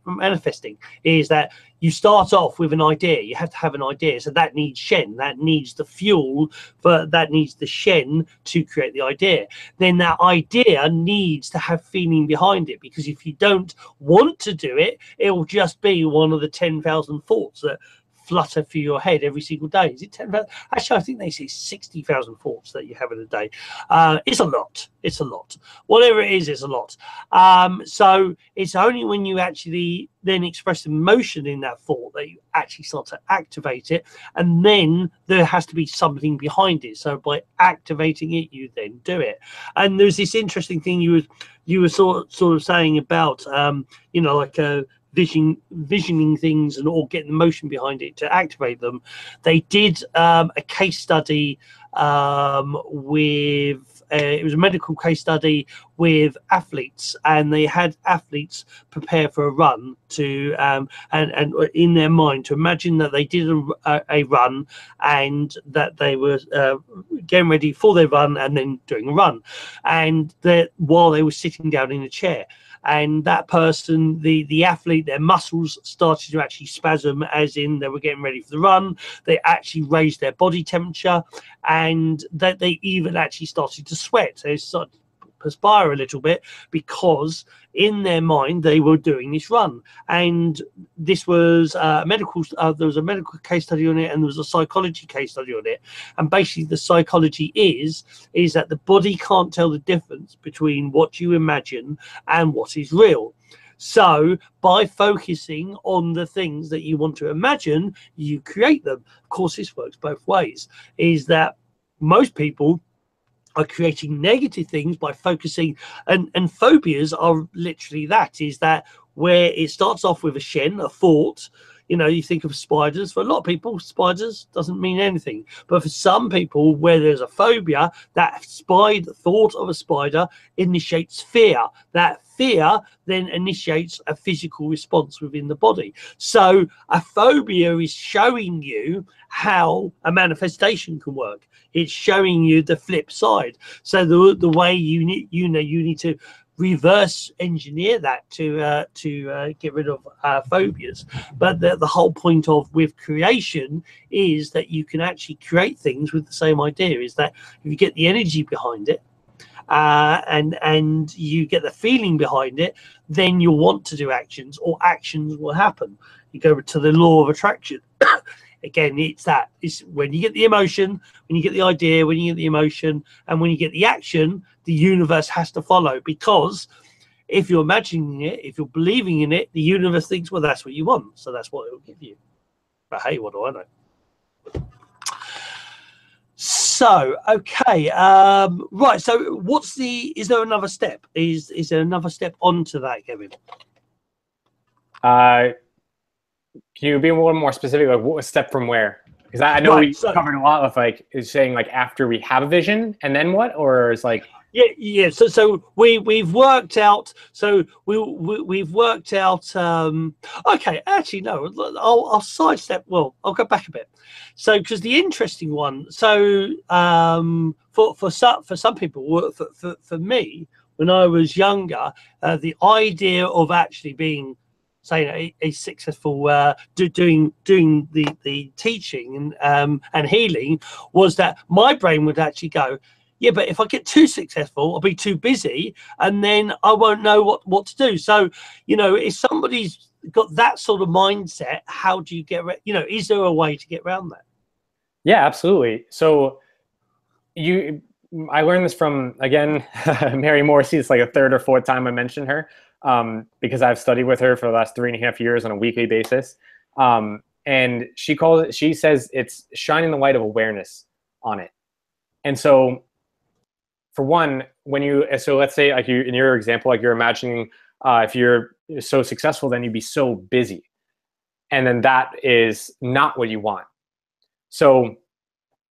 manifesting, is that you start off with an idea. You have to have an idea, so that needs Shen, that needs the fuel, that needs the Shen to create the idea. Then that idea needs to have feeling behind it, because if you don't want to do it, it will just be one of the 10,000 thoughts that flutter through your head every single day. Is it 10,000? Actually, I think they say 60,000 thoughts that you have in a day. It's a lot. It's a lot. Whatever it is, it's a lot. So it's only when you actually then express emotion in that thought that you actually start to activate it, and then there has to be something behind it. So by activating it, you then do it. And there's this interesting thing you were sort of saying about you know, like visioning things and or getting the motion behind it to activate them. They did a case study with it was a medical case study with athletes, and they had athletes prepare for a run to and in their mind to imagine that they did a run, and that they were getting ready for their run and then doing a run, and that while they were sitting down in a chair, and that person, the athlete, their muscles started to actually spasm, as in they were getting ready for the run. They actually raised their body temperature, and that they even actually started to sweat. They started to perspire a little bit, because in their mind they were doing this run. And this was medical there was a medical case study on it, and there was a psychology case study on it. And basically the psychology is that the body can't tell the difference between what you imagine and what is real. So by focusing on the things that you want to imagine, you create them. Of course, this works both ways. Is that most people are creating negative things by focusing, and phobias are literally that, is that where it starts off with a thought. You know, you think of spiders. For a lot of people, spiders doesn't mean anything. But for some people, where there's a phobia, that thought of a spider initiates fear. That fear then initiates a physical response within the body. So a phobia is showing you how a manifestation can work. It's showing you the flip side. So the way you need to reverse engineer that to get rid of phobias. But the whole point of with creation is that you can actually create things with the same idea. Is that if you get the energy behind it, and you get the feeling behind it, then you'll want to do actions, or actions will happen. You go to the law of attraction. Again, it's when you get the emotion, when you get the idea, when you get the emotion, and when you get the action, the universe has to follow. Because if you're imagining it, if you're believing in it, the universe thinks, well, that's what you want, so that's what it will give you. But hey, what do I know? So, okay, right. So, is there another step? Is there another step onto that, Kevin? Can you be a little more specific? Like, what step from where? Because I know we covered a lot of is saying like after we have a vision and then what, or is like. Yeah. So we've worked out. So we've worked out. Okay, actually no. I'll sidestep. Well, I'll go back a bit. So because the interesting one. So for some people, for me, when I was younger, the idea of actually being, say, a successful doing the teaching and healing was that my brain would actually go, yeah, but if I get too successful, I'll be too busy, and then I won't know what to do. So, if somebody's got that sort of mindset, how do you get, is there a way to get around that? Yeah, absolutely. So I learned this from, again, Mary Morrissey. It's like a third or fourth time I mentioned her, because I've studied with her for the last 3.5 years on a weekly basis. And she says it's shining the light of awareness on it. And so for one, so let's say like in your example, like you're imagining if you're so successful, then you'd be so busy. And then that is not what you want. So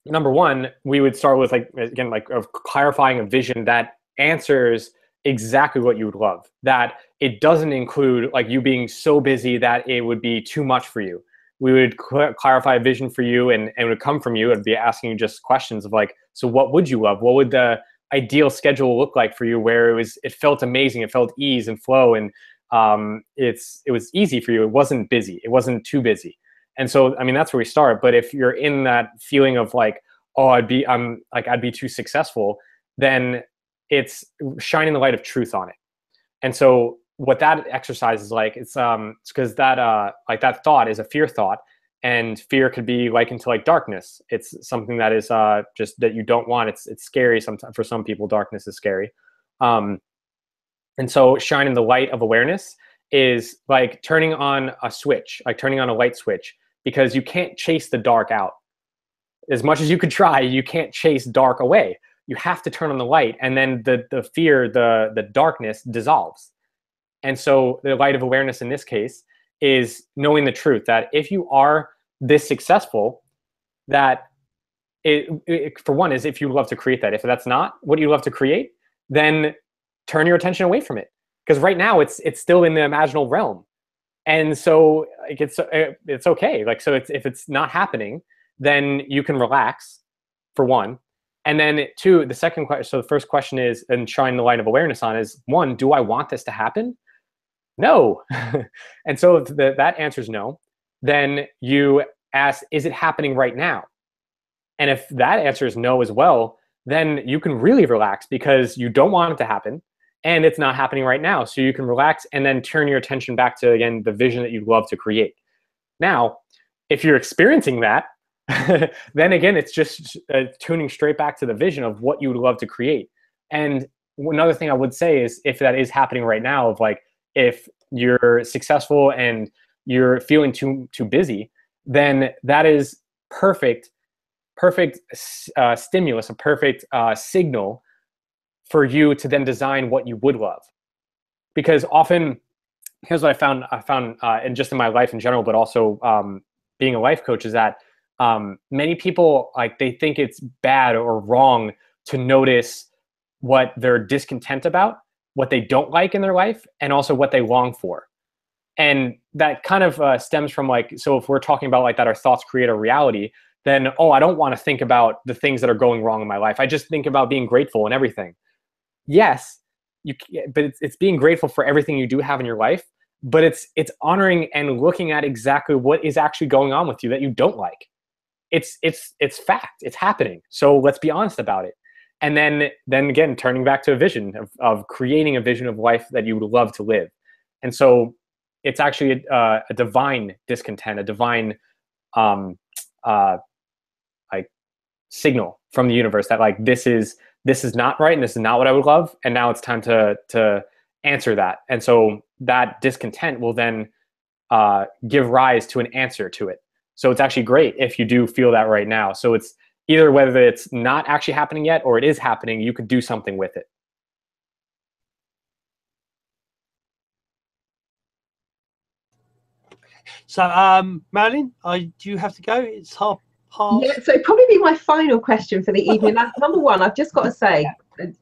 number one, we would start with of clarifying a vision that answers exactly what you would love, that it doesn't include like you being so busy that it would be too much for you. We would clarify a vision for you, and it would come from you. It'd be asking you just questions of like, so what would you love? What would the ideal schedule look like for you, where it felt amazing, it felt ease and flow, and it was easy for you. It wasn't busy. It wasn't too busy. And so, I mean, that's where we start. But if you're in that feeling of like, oh, I'd be too successful, then it's shining the light of truth on it. And so what that exercise is like, it's because that that thought is a fear thought, and fear could be likened to like darkness. It's something that is just that you don't want. It's scary. Sometimes for some people, darkness is scary. And so shining the light of awareness is like turning on a switch, like turning on a light switch, because you can't chase the dark out. As much as you could try, you can't chase dark away. You have to turn on the light, and then the fear, the darkness dissolves. And so the light of awareness in this case is knowing the truth that if you are this successful, that for one, is if you love to create that. If that's not what you love to create, then turn your attention away from it. Because right now it's still in the imaginal realm. And so like, it's okay. Like, so if it's not happening, then you can relax, for one. And then two, the second question, so the first question is, and shine the light of awareness on is, one, do I want this to happen? No. And so if that answer is no, then you ask, is it happening right now? And if that answer is no as well, then you can really relax because you don't want it to happen and it's not happening right now. So you can relax and then turn your attention back to, again, the vision that you'd love to create. Now, if you're experiencing that, then again, it's just tuning straight back to the vision of what you would love to create. And another thing I would say is, if that is happening right now, of like, if you're successful and you're feeling too busy, then that is perfect stimulus, a perfect signal for you to then design what you would love. Because often, here's what I found and just in my life in general, but also being a life coach, is that many people, like, they think it's bad or wrong to notice what they're discontent about, what they don't like in their life, and also what they long for. And that kind of stems from, like, so if we're talking about like that our thoughts create a reality, then, oh, I don't want to think about the things that are going wrong in my life. I just think about being grateful and everything. Yes, but it's being grateful for everything you do have in your life, but it's honoring and looking at exactly what is actually going on with you that you don't like. It's fact. It's happening. So let's be honest about it. And then again, turning back to a vision of creating a vision of life that you would love to live. And so it's actually a divine discontent, a divine like signal from the universe that, like, this is not right and this is not what I would love, and now it's time to answer that. And so that discontent will then give rise to an answer to it. So it's actually great if you do feel that right now. So it's either whether it's not actually happening yet or it is happening, you could do something with it. So, Marilyn, do you have to go? It's half past. Yeah, so it'd probably be my final question for the evening. Number one, I've just got to say,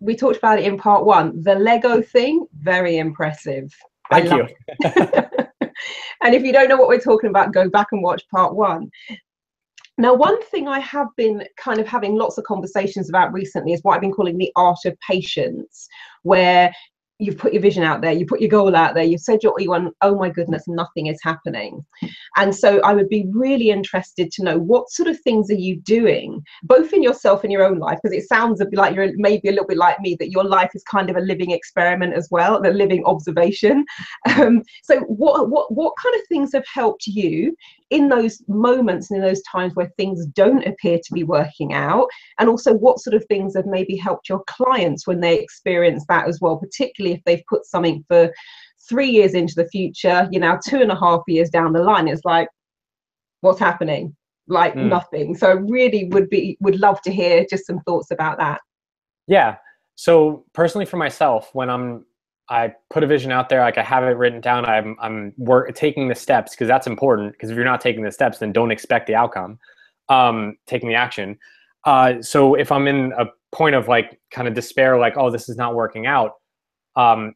we talked about it in part one. The Lego thing, very impressive. Thank you. And if you don't know what we're talking about, go back and watch part one. Now, one thing I have been kind of having lots of conversations about recently is what I've been calling the art of patience, where you've put your vision out there, you put your goal out there, you've said what you want, oh my goodness, nothing is happening. And so I would be really interested to know, what sort of things are you doing, both in yourself and your own life, because it sounds a bit like you're maybe a little bit like me, that your life is kind of a living experiment as well, a living observation. So what kind of things have helped you in those moments and in those times where things don't appear to be working out? And also, what sort of things have maybe helped your clients when they experience that as well, particularly if they've put something for 3 years into the future, 2.5 years down the line, it's like, what's happening? Like nothing. So really would love to hear just some thoughts about that. Yeah. So personally for myself, when I put a vision out there, like I have it written down, I'm taking the steps, because that's important, because if you're not taking the steps, then don't expect the outcome, taking the action. So if I'm in a point of like kind of despair, like, oh, this is not working out,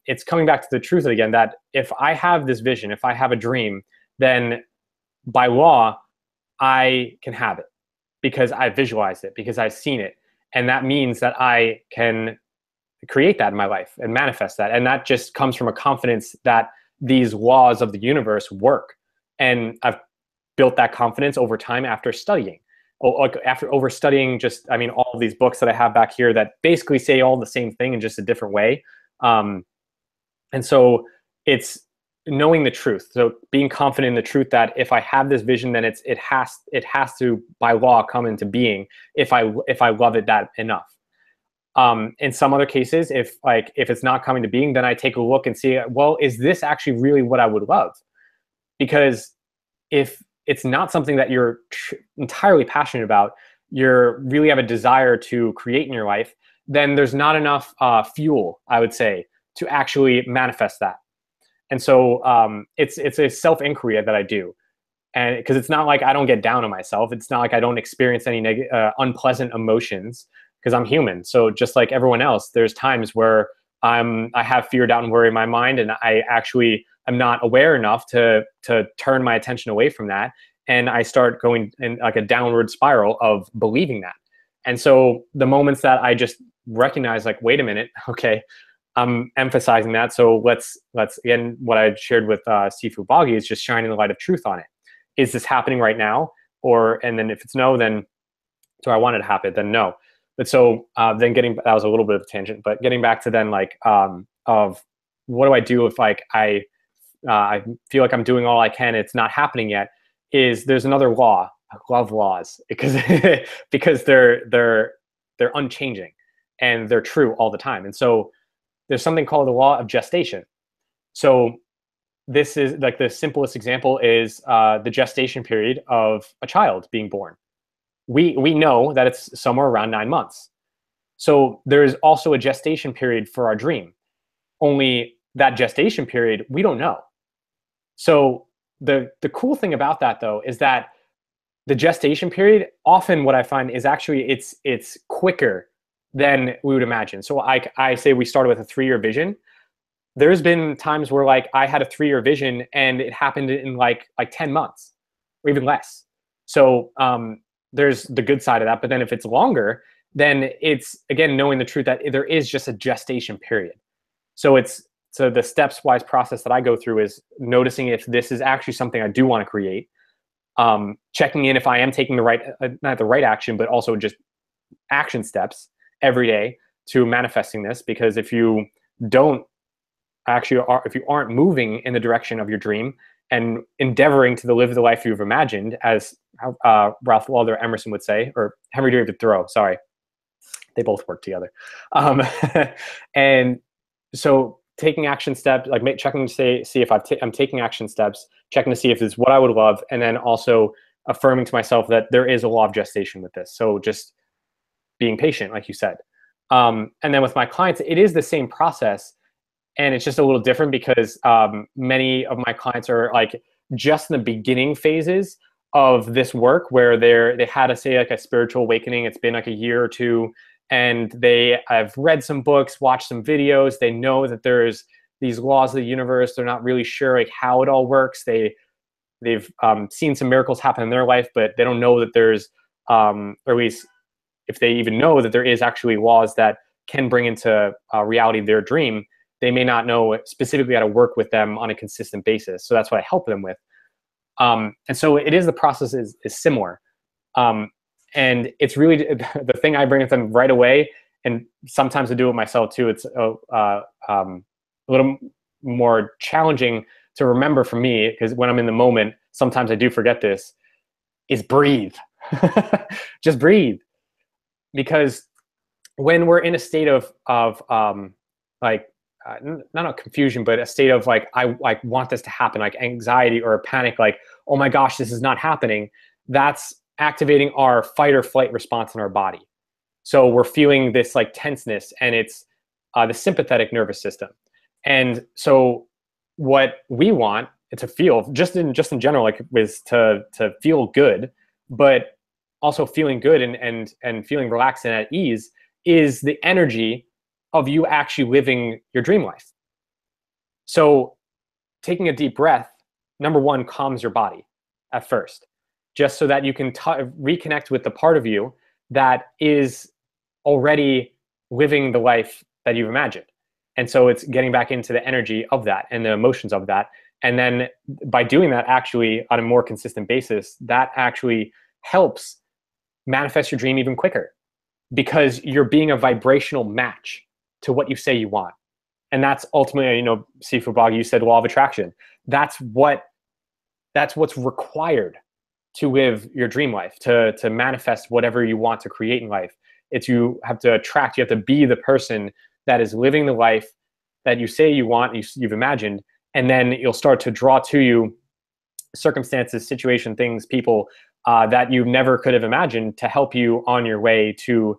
it's coming back to the truth again, that if I have this vision, if I have a dream, then by law, I can have it because I visualized it, because I've seen it. And that means that I can create that in my life and manifest that. And that just comes from a confidence that these laws of the universe work. And I've built that confidence over time after studying. Over studying just, all of these books that I have back here that basically say all the same thing in just a different way. And so it's knowing the truth. So being confident in the truth that if I have this vision, then it has to by law come into being if I love it that enough. In some other cases, if it's not coming to being, then I take a look and see, well, is this actually really what I would love? Because if it's not something that you're entirely passionate about, you really have a desire to create in your life, then there's not enough fuel, I would say, to actually manifest that. And so it's a self-inquiry that I do. And because it's not like I don't get down on myself. It's not like I don't experience any unpleasant emotions, because I'm human. So just like everyone else, there's times where I have fear, doubt, and worry in my mind, and I actually am not aware enough to turn my attention away from that. And I start going in like a downward spiral of believing that. And so the moments that I just recognize, like, wait a minute, okay, I'm emphasizing that. So let's again, what I shared with sifuboggie is just shining the light of truth on it. Is this happening right now? And then if it's no, then do I want it to happen? Then no. But so then that was a little bit of a tangent, but getting back to then like of what do I do if like I feel like I'm doing all I can, it's not happening yet, is there's another law. I love laws because because they're unchanging and they're true all the time. And so there's something called the law of gestation. So this is like the simplest example is the gestation period of a child being born. We know that it's somewhere around 9 months. So there is also a gestation period for our dream. Only that gestation period, we don't know. So the cool thing about that though is that the gestation period, often what I find is actually it's quicker than we would imagine. So I say we started with a 3-year vision. There's been times where like I had a 3-year vision and it happened in like 10 months or even less. So there's the good side of that. But then if it's longer, then it's, again, knowing the truth that there is just a gestation period. So the steps-wise process that I go through is noticing if this is actually something I do want to create, checking in if I am taking the right, not the right action, but also just action steps every day to manifesting this. Because if you don't actually if you aren't moving in the direction of your dream and endeavoring to live the life you've imagined, as Ralph Waldo Emerson would say, or Henry David Thoreau, sorry, they both work together. And so taking action steps, like checking to see if I'm taking action steps, checking to see if it's what I would love, and then also affirming to myself that there is a law of gestation with this. So just being patient, like you said. And then with my clients, it is the same process. And it's just a little different because many of my clients are like just in the beginning phases of this work where they had to say like a spiritual awakening. It's been like a year or two, and I've read some books, watched some videos. They know that there's these laws of the universe. They're not really sure like how it all works. They've seen some miracles happen in their life, but they don't know that there's, or at least if they even know that there is actually laws that can bring into reality their dream. They may not know specifically how to work with them on a consistent basis. So that's what I help them with. And so it is, the process is similar. And it's really the thing I bring with them right away. And sometimes I do it myself too. It's a little more challenging to remember for me, because when I'm in the moment, sometimes I do forget this, is breathe. Just breathe. Because when we're in a state of like, not a confusion, but a state of like, I like want this to happen, like anxiety or panic, like, oh my gosh, this is not happening. That's activating our fight or flight response in our body. So we're feeling this like tenseness, and it's the sympathetic nervous system. And so what we want it to feel, just in general, like, is to feel good, but also feeling good and feeling relaxed and at ease is the energy of you actually living your dream life. So taking a deep breath, number one, calms your body at first, just so that you can reconnect with the part of you that is already living the life that you've imagined. And so it's getting back into the energy of that and the emotions of that. And then by doing that actually on a more consistent basis, that actually helps manifest your dream even quicker, because you're being a vibrational match to what you say you want. And that's ultimately, sifuboggie, you said law of attraction. That's what's required to live your dream life, to manifest whatever you want to create in life. It's, you have to attract, you have to be the person that is living the life that you say you want, you've imagined, and then you'll start to draw to you circumstances, situation, things, people that you never could have imagined to help you on your way to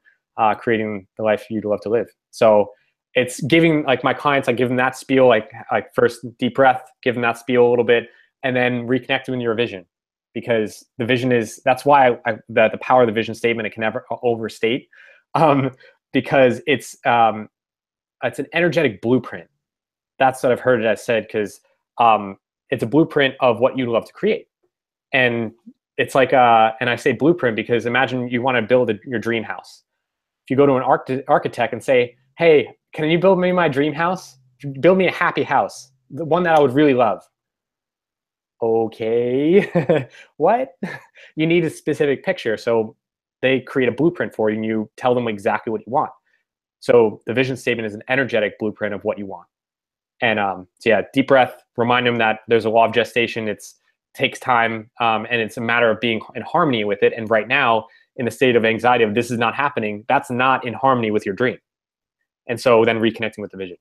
creating the life you'd love to live. So it's giving, like my clients, I give them that spiel, like first deep breath, give them that spiel a little bit, and then reconnect with your vision, because the vision is, that's why the power of the vision statement, it can never overstate, because it's an energetic blueprint. That's what I've heard it as said, because it's a blueprint of what you love to create. And it's like, and I say blueprint because imagine you want to build your dream house. If you go to an architect and say, hey, can you build me my dream house? Build me a happy house, the one that I would really love. Okay, what? You need a specific picture. So they create a blueprint for you and you tell them exactly what you want. So the vision statement is an energetic blueprint of what you want. And so yeah, deep breath, remind them that there's a law of gestation. It takes time, and it's a matter of being in harmony with it. And right now, in the state of anxiety of this is not happening, that's not in harmony with your dream. And so then reconnecting with the vision.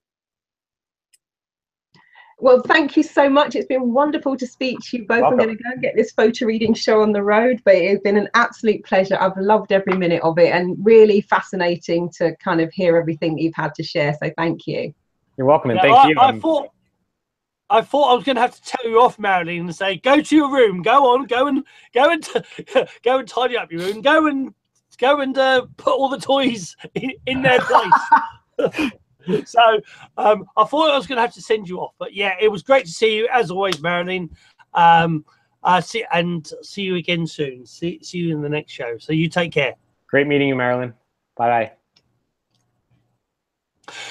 Well, thank you so much. It's been wonderful to speak to you both. Welcome. I'm going to go and get this photo reading show on the road, but it's been an absolute pleasure. I've loved every minute of it and really fascinating to kind of hear everything that you've had to share. So thank you. You're welcome, and thank you. I thought I was going to have to tell you off, Marilyn, and say, go to your room, go and tidy up your room, go and put all the toys in their place. So I thought I was going to have to send you off, but yeah, it was great to see you as always, Marilyn. See you again soon. See you in the next show. So you take care. Great meeting you, Marilyn. Bye bye.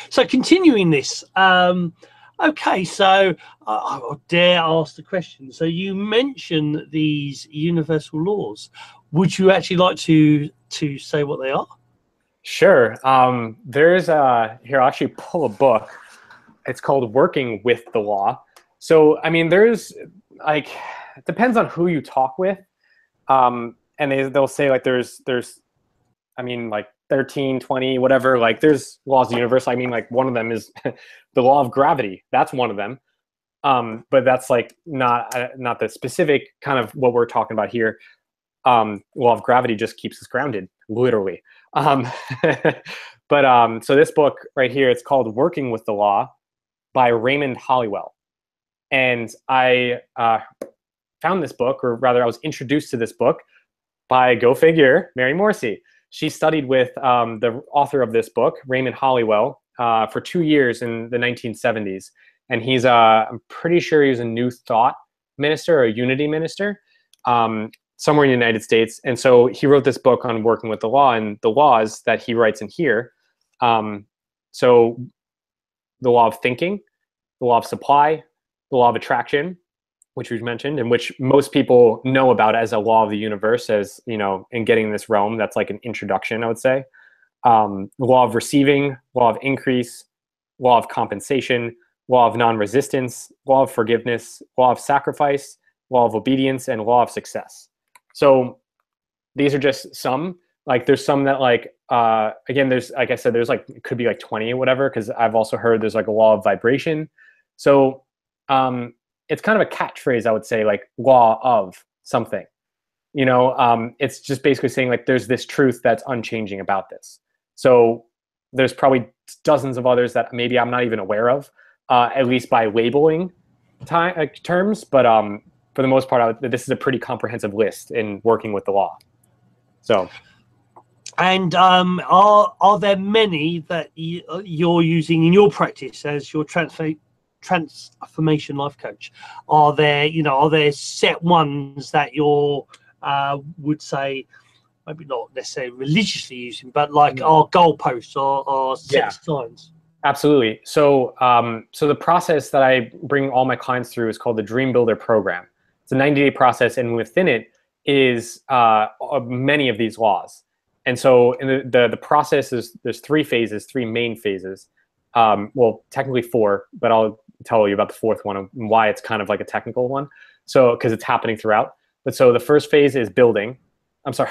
So continuing this, okay, so I dare ask the question. So you mentioned these universal laws. Would you actually like to say what they are? Sure. There's here, I'll actually pull a book. It's called Working with the Law. So, I mean, there's like, it depends on who you talk with. And they'll say like there's, I mean, like 13, 20, whatever, like there's laws of the universe. I mean, like one of them is the law of gravity. That's one of them. But that's like not the specific kind of what we're talking about here. Law of gravity just keeps us grounded, literally. But so this book right here, it's called Working with the Law by Raymond Hollywell. And I found this book, or rather I was introduced to this book by, go figure, Mary Morrissey. She studied with the author of this book, Raymond Hollywell, for 2 years in the 1970s. And he's, I'm pretty sure he was a New Thought minister or a Unity minister, somewhere in the United States. And so he wrote this book on working with the law and the laws that he writes in here. So the law of thinking, the law of supply, the law of attraction, which we've mentioned, and which most people know about as a law of the universe, as, you know, in getting this realm, that's like an introduction, I would say. The law of receiving, law of increase, law of compensation, law of non-resistance, law of forgiveness, law of sacrifice, law of obedience, and law of success. So these are just some. Like there's some that like, again, there's, like I said, there's like, it could be like 20 or whatever, because I've also heard there's like a law of vibration. So it's kind of a catchphrase, I would say, like law of something. You know, it's just basically saying like there's this truth that's unchanging about this. So there's probably dozens of others that maybe I'm not even aware of, at least by labeling terms. But for the most part, this is a pretty comprehensive list in working with the law. So. And are there many that you're using in your practice as your transformation life coach? Are there set ones that you're would say, maybe not necessarily religiously using, but like our goalposts or set signs? Absolutely. So so the process that I bring all my clients through is called the Dream Builder Program. It's a 90-day process, and within it is many of these laws. And so in the process is, there's 3 phases, 3 main phases. Well, technically 4, but I'll tell you about the 4th one and why it's kind of like a technical one. So, because it's happening throughout. But so the first phase is building. I'm sorry,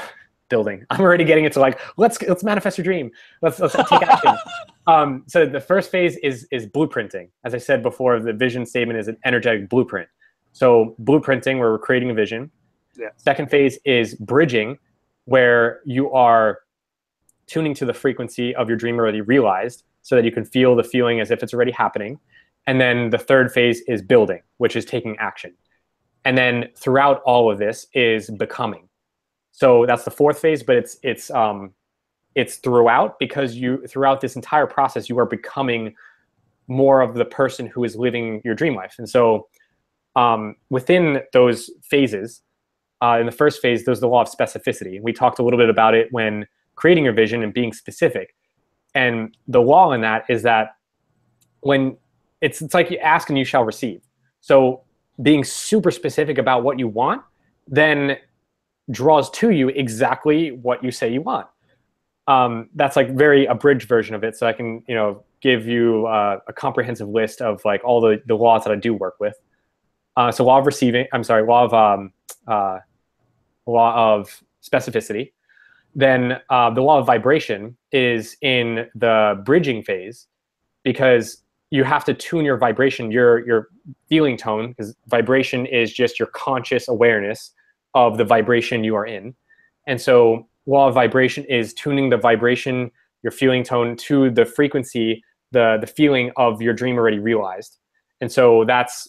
building. I'm already getting into like, let's manifest your dream. Let's take action. So the first phase is blueprinting. As I said before, the vision statement is an energetic blueprint. So blueprinting, where we're creating a vision. Yeah. Second phase is bridging, where you are tuning to the frequency of your dream already realized so that you can feel the feeling as if it's already happening. And then the third phase is building, which is taking action. And then throughout all of this is becoming. So that's the fourth phase, but it's throughout, because throughout this entire process, you are becoming more of the person who is living your dream life. And so within those phases, in the first phase, there's the law of specificity. We talked a little bit about it when creating your vision and being specific. And the law in that is that when it's like you ask and you shall receive. So being super specific about what you want then draws to you exactly what you say you want. That's like very abridged version of it. So I can, give you a comprehensive list of like all the laws that I do work with. So law of specificity. Then the law of vibration is in the bridging phase, because you have to tune your vibration, your feeling tone, because vibration is just your conscious awareness of the vibration you are in. And so law of vibration is tuning the vibration, your feeling tone, to the frequency, the feeling of your dream already realized. And so that's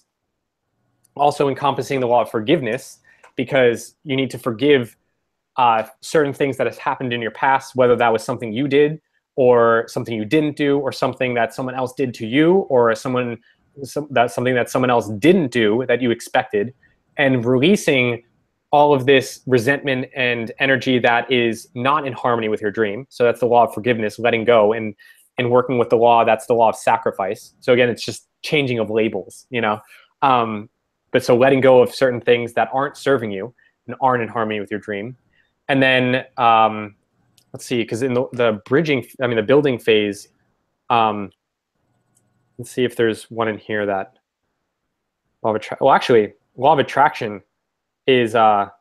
also encompassing the law of forgiveness, because you need to forgive certain things that has happened in your past, whether that was something you did or something you didn't do, or something that someone else did to you, or something that someone else didn't do that you expected, and releasing all of this resentment and energy that is not in harmony with your dream. So that's the law of forgiveness, letting go, and working with the law, that's the law of sacrifice. So again, it's just changing of labels, but so letting go of certain things that aren't serving you and aren't in harmony with your dream. And then let's see, because in the building phase, let's see if there's one in here that law of attraction is I'll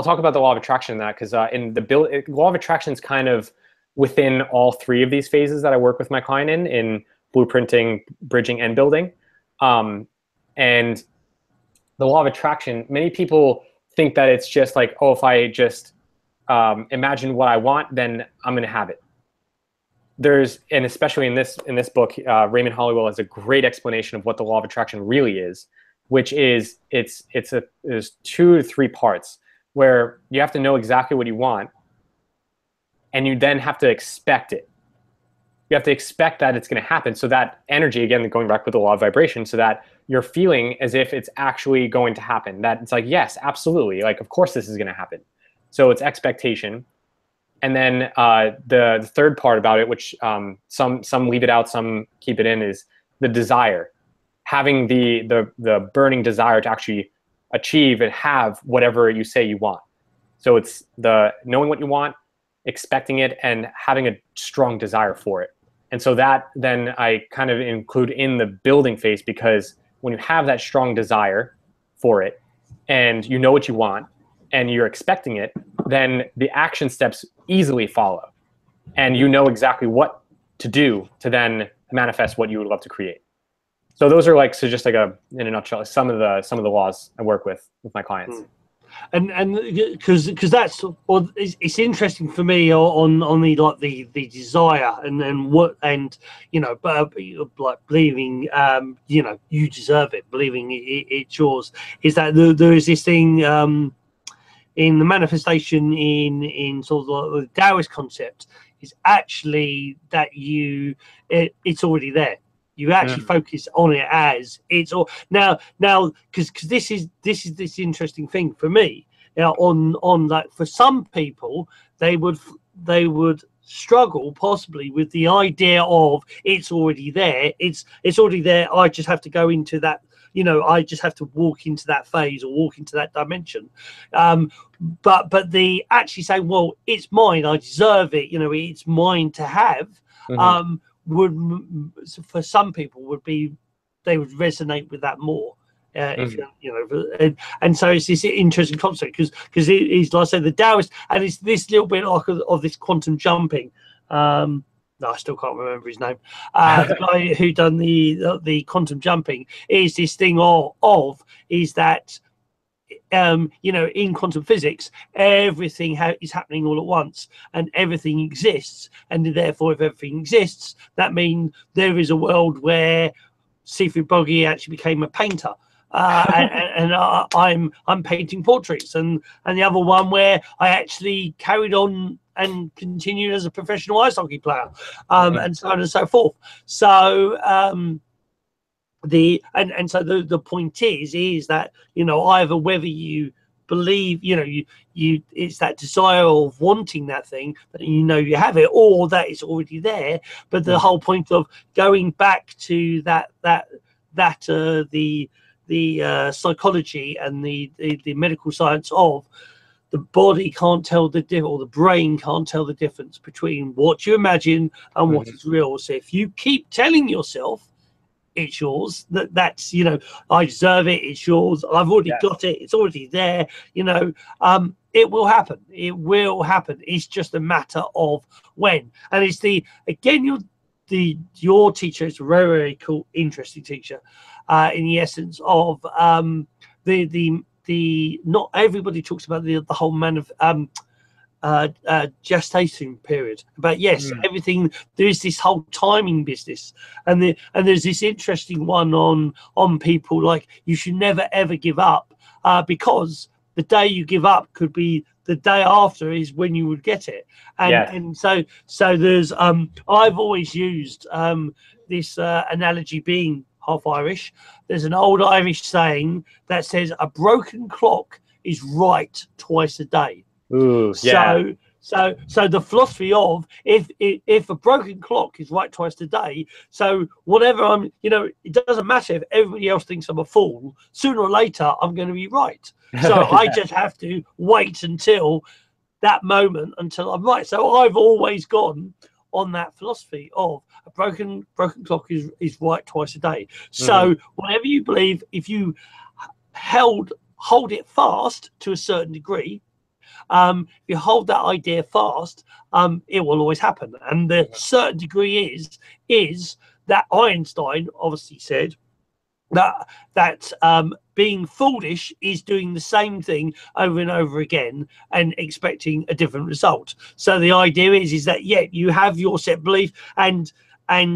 talk about the law of attraction in that, because law of attraction is kind of within all three of these phases that I work with my client in blueprinting, bridging, and building. And the law of attraction, many people think that it's just like, oh, if I just imagine what I want, then I'm going to have it. And especially in this book, Raymond Hollywell has a great explanation of what the law of attraction really is, which is there's 2 to 3 parts, where you have to know exactly what you want, and you then have to expect it. You have to expect that it's going to happen. So that energy, again, going back with the law of vibration, so that you're feeling as if it's actually going to happen. That it's like, yes, absolutely. Like, of course this is going to happen. So it's expectation. And then the third part about it, which some leave it out, some keep it in, is the desire. Having the burning desire to actually achieve and have whatever you say you want. So it's the knowing what you want, expecting it, and having a strong desire for it. And so that then I kind of include in the building phase, because when you have that strong desire for it and you know what you want and you're expecting it, then the action steps easily follow, and you know exactly what to do to then manifest what you would love to create. So those are like, so just like in a nutshell, some of the laws I work with my clients. And because that's, or it's interesting for me on the desire and then what, and but like believing you deserve it, believing it's yours, is that there is this thing in the manifestation in sort of the Daoist concept, is actually that it's already there. You actually focus on it as it's all now because this is this interesting thing for me. On that, for some people, they would struggle possibly with the idea of it's already there. It's already there. I just have to go into that. I just have to walk into that phase or walk into that dimension. But the actually saying, well, it's mine. I deserve it. It's mine to have. Would, for some people, they would resonate with that more. If and so it's this interesting concept because it is, like I said, the Daoist, and it's this little bit like of this quantum jumping. No, I still can't remember his name. The guy who done the quantum jumping is this thing is that in quantum physics, everything is happening all at once, and everything exists, and therefore, if everything exists, that means there is a world where sifuboggie actually became a painter. I'm painting portraits, and the other one where I actually carried on and continued as a professional ice hockey player, and so on and so forth. So the point is that, you know, either whether you believe, you know, you it's that desire of wanting that thing that you know you have it, or that it's already there. But the whole point of going back to the psychology and the medical science of the body can't tell the difference, or the brain can't tell the difference between what you imagine and what is real. So if you keep telling yourself it's yours, that's, you know, I deserve it, it's yours, I've already got it, it's already there, you know, it will happen. It will happen. It's just a matter of when. And it's your teacher is a very, very cool, interesting teacher, in the essence of the not everybody talks about the whole gestation period, but yes, everything, there is this whole timing business, and there's this interesting one on people, like, you should never ever give up, because the day you give up could be the day after is when you would get it. And so there's I've always used this analogy, being half Irish. There's an old Irish saying that says a broken clock is right twice a day. Ooh, yeah. So the philosophy of, if a broken clock is right twice a day, so whatever you know, it doesn't matter if everybody else thinks I'm a fool, sooner or later I'm going to be right. So I just have to wait until that moment until I'm right. So I've always gone on that philosophy of a broken clock is right twice a day. So whatever you believe, if you hold it fast to a certain degree, if you hold that idea fast, it will always happen. And the certain degree is that Einstein obviously said that being foolish is doing the same thing over and over again and expecting a different result. So the idea is that, yeah, you have your set belief, and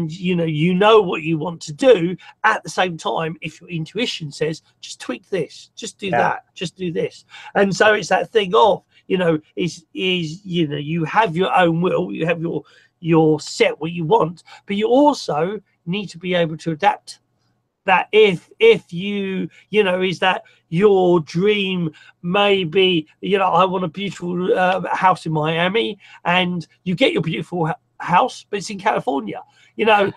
you know what you want to do. At the same time, if your intuition says, just tweak this, just do that, just do this. And so it's that thing of, you know, you have your own will, you have your set what you want, but you also need to be able to adapt. That if you know, is that your dream may be, you know, I want a beautiful house in Miami, and you get your beautiful house, but it's in California, you know.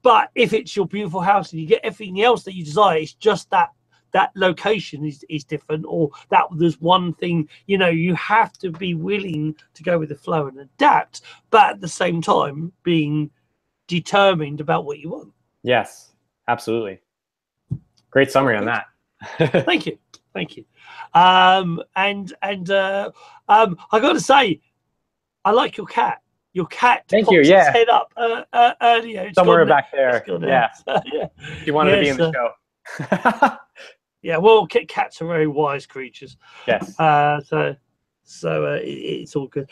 But if it's your beautiful house and you get everything else that you desire, it's just that location is different, or that there's one thing, you know. You have to be willing to go with the flow and adapt, but at the same time being determined about what you want. Yes, absolutely. Great summary on that. Thank you. I got to say, I like your cat. Your cat Thank you. His Yeah. head up earlier. Somewhere back there. Yeah. Yeah. She wanted to be in the show. Yeah. Well, cats are very wise creatures. Yes. So it's all good.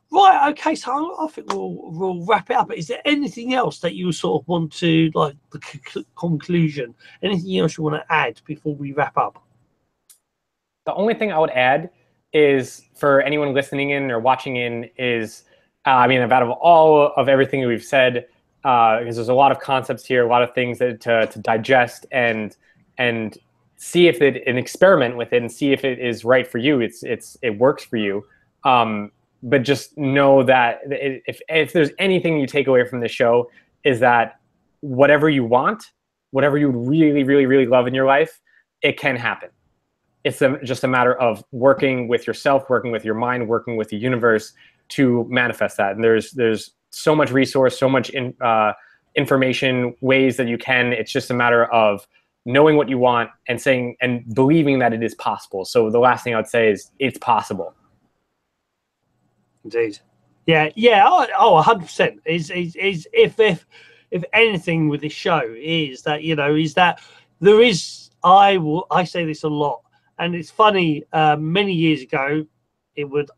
Right, okay, so I think we'll wrap it up. Is there anything else that you sort of want to, like, the conclusion? Anything else you want to add before we wrap up? The only thing I would add is, for anyone listening in or watching in, is, out of all of everything we've said, because there's a lot of concepts here, a lot of things that to digest and see if an experiment with it and see if it is right for you. It works for you. But just know that if there's anything you take away from the show, is that whatever you want, whatever you really, really, really love in your life, it can happen. It's just a matter of working with yourself, working with your mind, working with the universe to manifest that. And there's so much resource, so much information, ways that you can. It's just a matter of knowing what you want and saying and believing that it is possible. So the last thing I would say is, it's possible. Indeed. Yeah. Oh, 100%. Is if anything with this show is that, you know, is that there is, I say this a lot, and it's funny, many years ago I would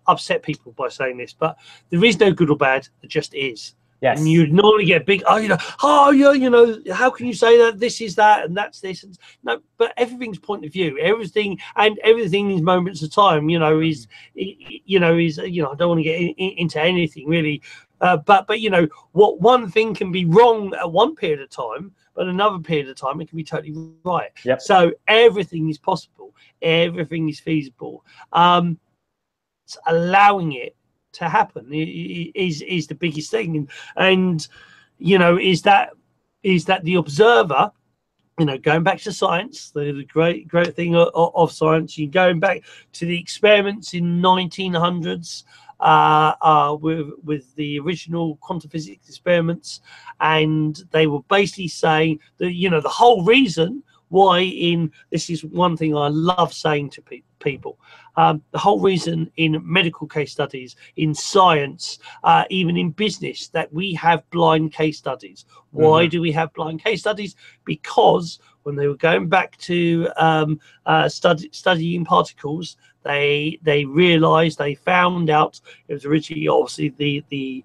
upset people by saying this, but there is no good or bad, there just is. Yes. And you'd normally get big, how can you say that this is that and that's this? And no, but everything's point of view. Everything is moments of time. I don't want to get into anything really, but what one thing can be wrong at one period of time, but another period of time it can be totally right. Yep. So everything is possible. Everything is feasible. Allowing it to happen is the biggest thing, and is that the observer, going back to science, the great thing of science, you're going back to the experiments in 1900s with the original quantum physics experiments, and they were basically saying that the whole reason why this is one thing I love saying to people. The whole reason in medical case studies, in science, even in business, that we have blind case studies. Why do we have blind case studies? Because when they were going back to studying particles, they realized, they found out it was originally obviously the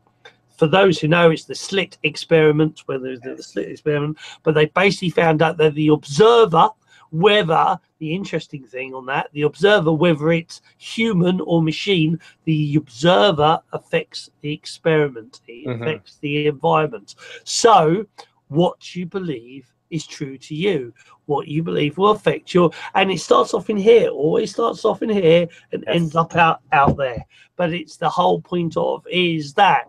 for those who know, it's the slit experiment, where there's the slit experiment, but they basically found out that the observer, whether the interesting thing on that, the observer, whether it's human or machine, the observer affects the experiment, it affects the environment. So what you believe is true to you, what you believe will affect your, and it starts off in here, always starts off in here and ends up out there. But it's the whole point of is that,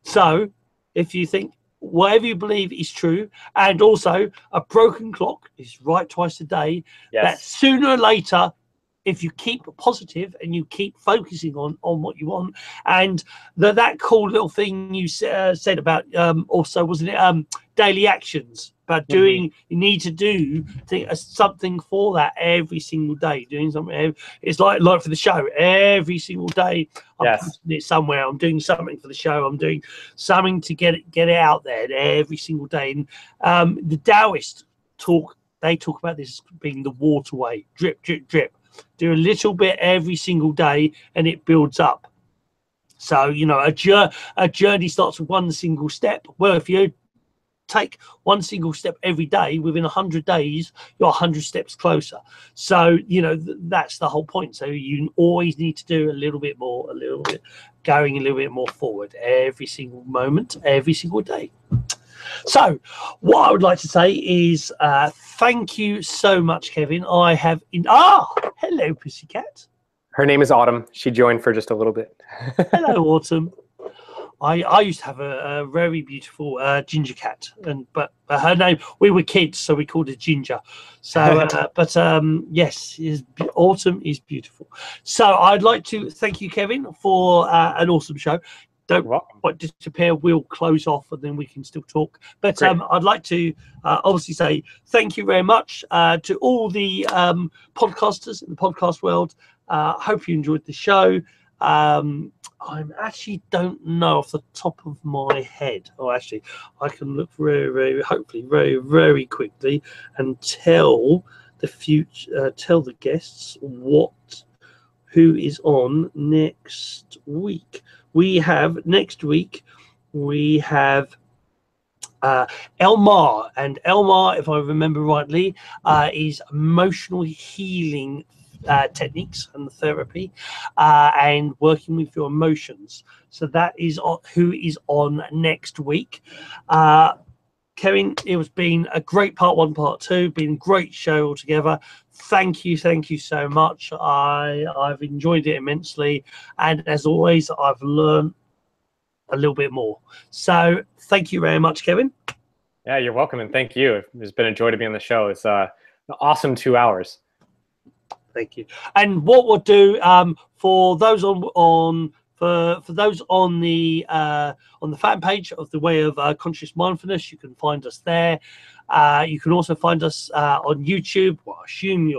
so if you think whatever you believe is true, and also a broken clock is right twice a day, that sooner or later, if you keep positive and you keep focusing on what you want, and that cool little thing you said about also, wasn't it, daily actions, about doing, you need to do something for that every single day, doing something. It's like for the show, every single day I'm putting it somewhere, I'm doing something for the show, I'm doing something to get it out there every single day. And the Daoist they talk about this being the waterway, drip, drip, drip. Do a little bit every single day and it builds up. So a journey starts with one single step. Well, if you take one single step every day, within 100 days you're 100 steps closer. So that's the whole point. So you always need to do a little bit more, a little bit, going a little bit more forward every single moment, every single day. So what I would like to say is thank you so much, Kevin. I have hello, pussycat. Her name is Autumn. She joined for just a little bit. Hello, Autumn. I used to have a very beautiful ginger cat, but her name, we were kids, so we called her Ginger. So, yes, Autumn is beautiful. So I'd like to thank you, Kevin, for an awesome show. Don't quite disappear. We'll close off and then we can still talk. But I'd like to obviously say thank you very much to all the podcasters in the podcast world. Hope you enjoyed the show. I actually don't know off the top of my head. Actually, I can look hopefully very, very quickly and tell the guests who is on next week. Next week we have Elmar, and Elmar, if I remember rightly, is emotional healing techniques and therapy, and working with your emotions. So that is who is on next week. Kevin, it has been a great part one, part two, been a great show altogether. Thank you so much. I've enjoyed it immensely, and as always, I've learned a little bit more. So thank you very much, Kevin. Yeah, you're welcome, and thank you. It's been a joy to be on the show. It's an awesome 2 hours. Thank you. And what we'll do for those for those on the fan page of the Way of Conscious Mindfulness, you can find us there. You can also find us on YouTube. Well, I assume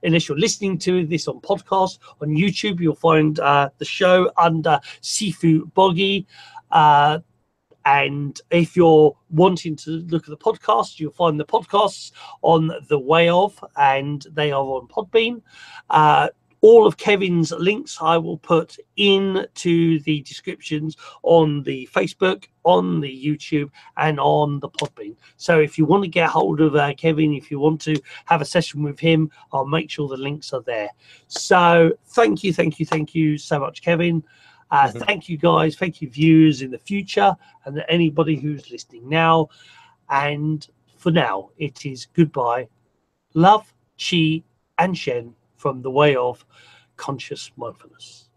unless you're listening to this on podcast, on YouTube, you'll find the show under Sifuboggie. And if you're wanting to look at the podcast, you'll find the podcasts on the Way Of, and they are on Podbean. All of Kevin's links I will put into the descriptions on the Facebook, on the YouTube, and on the Podbean. So if you want to get hold of Kevin, if you want to have a session with him, I'll make sure the links are there. So thank you so much, Kevin. Thank you, guys. Thank you, viewers in the future, and anybody who's listening now. And for now, it is goodbye. Love, chi, and shen from the Way of Conscious Mindfulness.